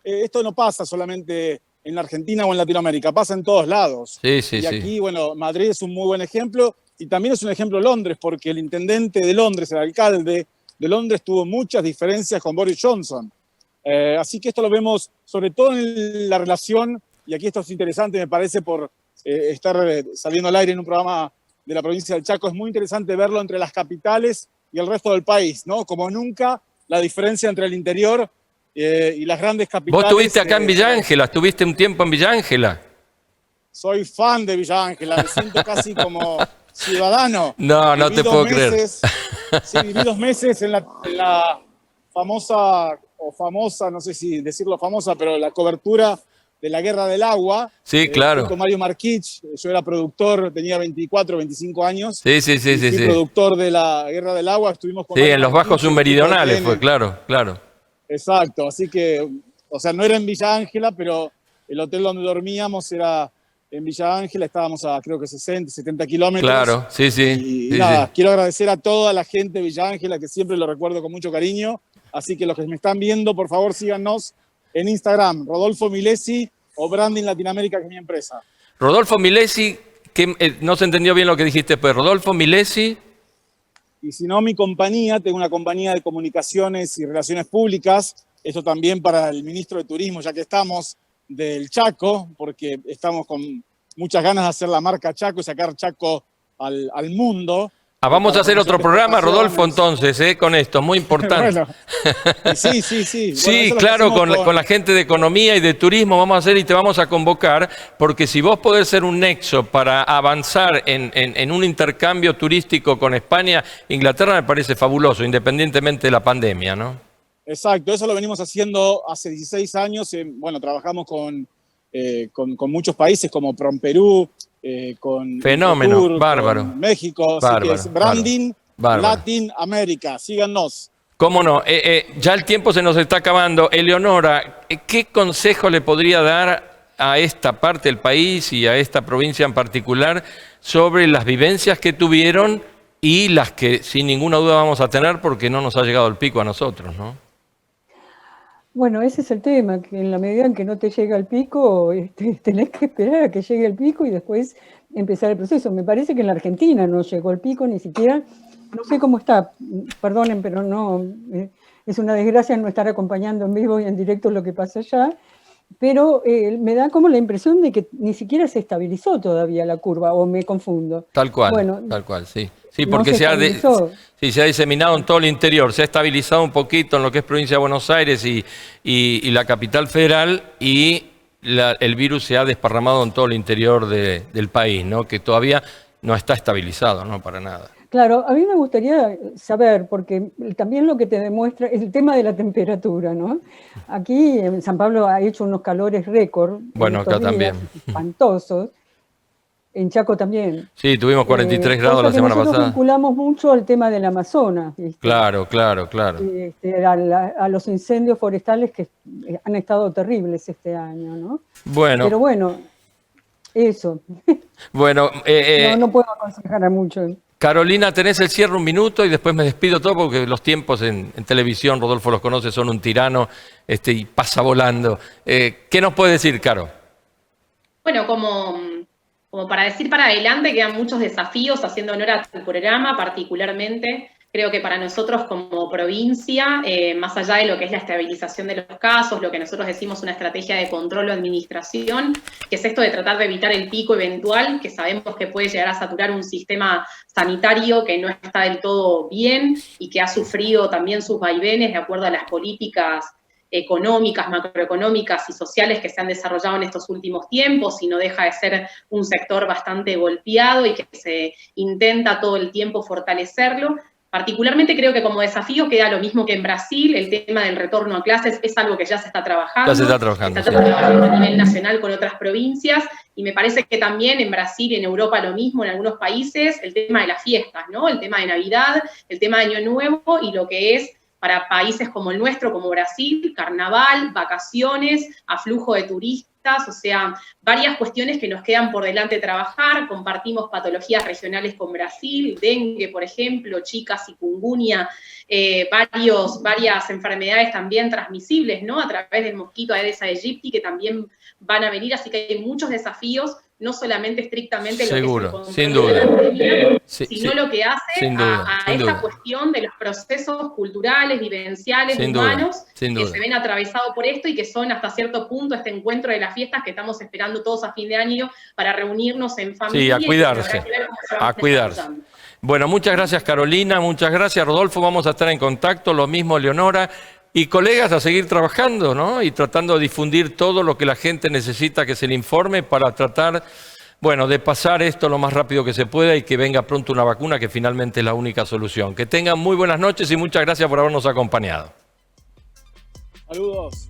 Esto no pasa solamente en la Argentina o en Latinoamérica, pasa en todos lados. Y aquí, bueno, Madrid es un muy buen ejemplo y también es un ejemplo Londres, porque el intendente de Londres, el alcalde de Londres, tuvo muchas diferencias con Boris Johnson. Así que esto lo vemos sobre todo en la relación, y aquí esto es interesante, me parece, por estar saliendo al aire en un programa de la provincia del Chaco, es muy interesante verlo entre las capitales y el resto del país, ¿no? Como nunca, la diferencia entre el interior y las grandes capitales. Vos estuviste acá en Villa Ángela, estuviste un tiempo en Villa Ángela. Soy fan de Villa Ángela, me siento casi como ciudadano. No te puedo creer. Sí, viví 2 meses en la famosa, no sé si decirlo famosa, pero la cobertura de la Guerra del Agua. Sí, claro. Con Mario Marquich, yo era productor, tenía 24, 25 años. Sí. Productor de la Guerra del Agua, estuvimos con en los bajos submeridionales fue, claro. Exacto, así que, o sea, no era en Villa Ángela, pero el hotel donde dormíamos era en Villa Ángela, estábamos a creo que 60, 70 kilómetros. Claro, sí. Y nada, quiero agradecer a toda la gente de Villa Ángela, que siempre lo recuerdo con mucho cariño. Así que los que me están viendo, por favor, síganos en Instagram, Rodolfo Milesi o Branding Latinoamérica, que es mi empresa. Rodolfo Milesi, que no se entendió bien lo que dijiste, pues Rodolfo Milesi. Y si no, mi compañía, tengo una compañía de comunicaciones y relaciones públicas, esto también para el ministro de Turismo, ya que estamos del Chaco, porque estamos con muchas ganas de hacer la marca Chaco y sacar Chaco al mundo. Vamos a hacer otro programa, Rodolfo, entonces, con esto, muy importante. Bueno, sí. Sí, bueno, claro, con la gente de economía y de turismo vamos a hacer y te vamos a convocar, porque si vos podés ser un nexo para avanzar en un intercambio turístico con España, Inglaterra me parece fabuloso, independientemente de la pandemia, ¿no? Exacto, eso lo venimos haciendo hace 16 años. Bueno, trabajamos con muchos países como PromPerú, con Fenómeno, Tour, bárbaro. Con México, así que es Branding Latinoamérica. Síganos. ¿Cómo no? Ya el tiempo se nos está acabando. Eleonora, ¿qué consejo le podría dar a esta parte del país y a esta provincia en particular sobre las vivencias que tuvieron y las que sin ninguna duda vamos a tener porque no nos ha llegado el pico a nosotros, ¿no? Bueno, ese es el tema, que en la medida en que no te llega el pico, tenés que esperar a que llegue el pico y después empezar el proceso. Me parece que en la Argentina no llegó el pico ni siquiera no sé cómo está, perdonen, pero no, es una desgracia no estar acompañando en vivo y en directo lo que pasa allá, pero me da como la impresión de que ni siquiera se estabilizó todavía la curva, o me confundo. Tal cual, Bueno, sí. Sí, no porque se estabilizó. se ha diseminado en todo el interior, se ha estabilizado un poquito en lo que es provincia de Buenos Aires y la capital federal, y el virus se ha desparramado en todo el interior del país, ¿no? Que todavía no está estabilizado, no para nada. Claro, a mí me gustaría saber, porque también lo que te demuestra es el tema de la temperatura, ¿no? Aquí en San Pablo ha hecho unos calores récord. Bueno, acá también. Espantosos. En Chaco también. Sí, tuvimos 43 grados la semana pasada. Nosotros vinculamos mucho al tema del Amazonas, ¿viste? Claro. A los incendios forestales que han estado terribles este año, ¿no? Bueno. Pero bueno, eso. Bueno, no puedo aconsejar mucho. Carolina, tenés el cierre un minuto y después me despido todo porque los tiempos en televisión, Rodolfo los conoce, son un tirano y pasa volando. ¿Qué nos puede decir, Caro? Bueno, como para decir para adelante, quedan muchos desafíos, haciendo honor a tu programa particularmente. Creo que para nosotros como provincia, más allá de lo que es la estabilización de los casos, lo que nosotros decimos una estrategia de control o administración, que es esto de tratar de evitar el pico eventual, que sabemos que puede llegar a saturar un sistema sanitario que no está del todo bien y que ha sufrido también sus vaivenes de acuerdo a las políticas económicas, macroeconómicas y sociales que se han desarrollado en estos últimos tiempos, y no deja de ser un sector bastante golpeado y que se intenta todo el tiempo fortalecerlo. Particularmente creo que como desafío queda lo mismo que en Brasil, el tema del retorno a clases es algo que ya se está trabajando. Ya se está trabajando. Se está trabajando a nivel nacional con otras provincias, y me parece que también en Brasil y en Europa lo mismo, en algunos países, el tema de las fiestas, ¿no? El tema de Navidad, el tema de Año Nuevo, y lo que es para países como el nuestro, como Brasil, carnaval, vacaciones, aflujo de turistas, o sea, varias cuestiones que nos quedan por delante trabajar. Compartimos patologías regionales con Brasil, dengue, por ejemplo, chicas, chikungunya, varias enfermedades también transmisibles, ¿no? A través del mosquito Aedes aegypti, que también van a venir, así que hay muchos desafíos, no solamente estrictamente lo que es el control de la pandemia, sino lo que hace a esta cuestión de los procesos culturales, vivenciales, humanos, que se ven atravesados por esto y que son hasta cierto punto este encuentro de las fiestas que estamos esperando todos a fin de año para reunirnos en familia. Sí, a cuidarse. Bueno, muchas gracias, Carolina, muchas gracias, Rodolfo, vamos a estar en contacto, lo mismo Leonora. Y colegas, a seguir trabajando, ¿no? Y tratando de difundir todo lo que la gente necesita que se le informe para tratar, bueno, de pasar esto lo más rápido que se pueda y que venga pronto una vacuna, que finalmente es la única solución. Que tengan muy buenas noches y muchas gracias por habernos acompañado. Saludos.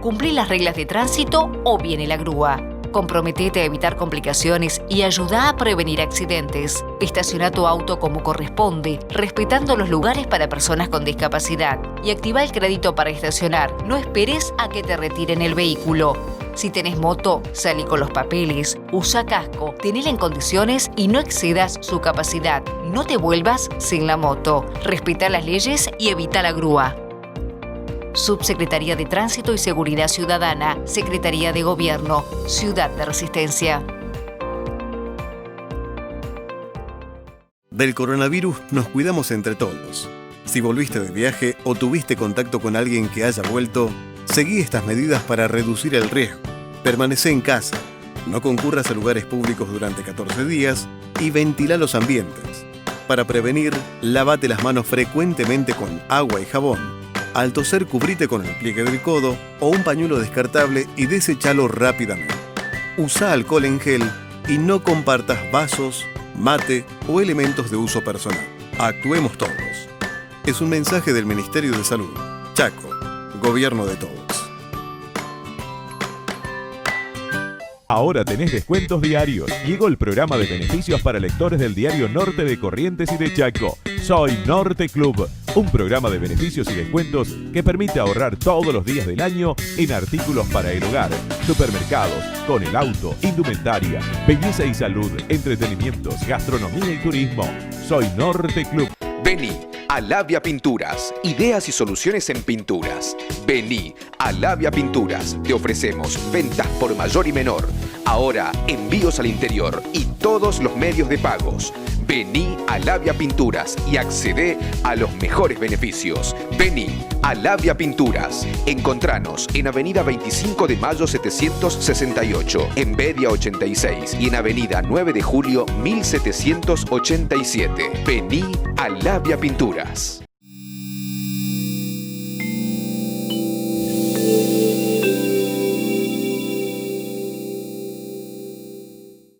Cumplí las reglas de tránsito o viene la grúa. Comprometete a evitar complicaciones y ayuda a prevenir accidentes. Estaciona tu auto como corresponde, respetando los lugares para personas con discapacidad. Y activa el crédito para estacionar. No esperes a que te retiren el vehículo. Si tenés moto, salí con los papeles, usa casco, tenela en condiciones y no excedas su capacidad. No te vuelvas sin la moto. Respeta las leyes y evita la grúa. Subsecretaría de Tránsito y Seguridad Ciudadana, Secretaría de Gobierno, Ciudad de Resistencia. Del coronavirus nos cuidamos entre todos. Si volviste de viaje o tuviste contacto con alguien que haya vuelto, seguí estas medidas para reducir el riesgo. Permanecé en casa, no concurras a lugares públicos durante 14 días y ventila los ambientes. Para prevenir, lávate las manos frecuentemente con agua y jabón. Al toser, cubrite con el pliegue del codo o un pañuelo descartable y deséchalo rápidamente. Usa alcohol en gel y no compartas vasos, mate o elementos de uso personal. Actuemos todos. Es un mensaje del Ministerio de Salud. Chaco, Gobierno de todos. Ahora tenés descuentos diarios. Llegó el programa de beneficios para lectores del diario Norte de Corrientes y de Chaco. Soy Norte Club, un programa de beneficios y descuentos que permite ahorrar todos los días del año en artículos para el hogar, supermercados, con el auto, indumentaria, belleza y salud, entretenimientos, gastronomía y turismo. Soy Norte Club. Vení a Labia Pinturas, ideas y soluciones en pinturas. Vení a Labia Pinturas, te ofrecemos ventas por mayor y menor. Ahora envíos al interior y todos los medios de pagos. Vení a Labia Pinturas y accedé a los mejores beneficios. Vení a Labia Pinturas. Encontranos en Avenida 25 de Mayo 768, en Bedia 86 y en Avenida 9 de Julio 1787. Vení a Labia Pinturas.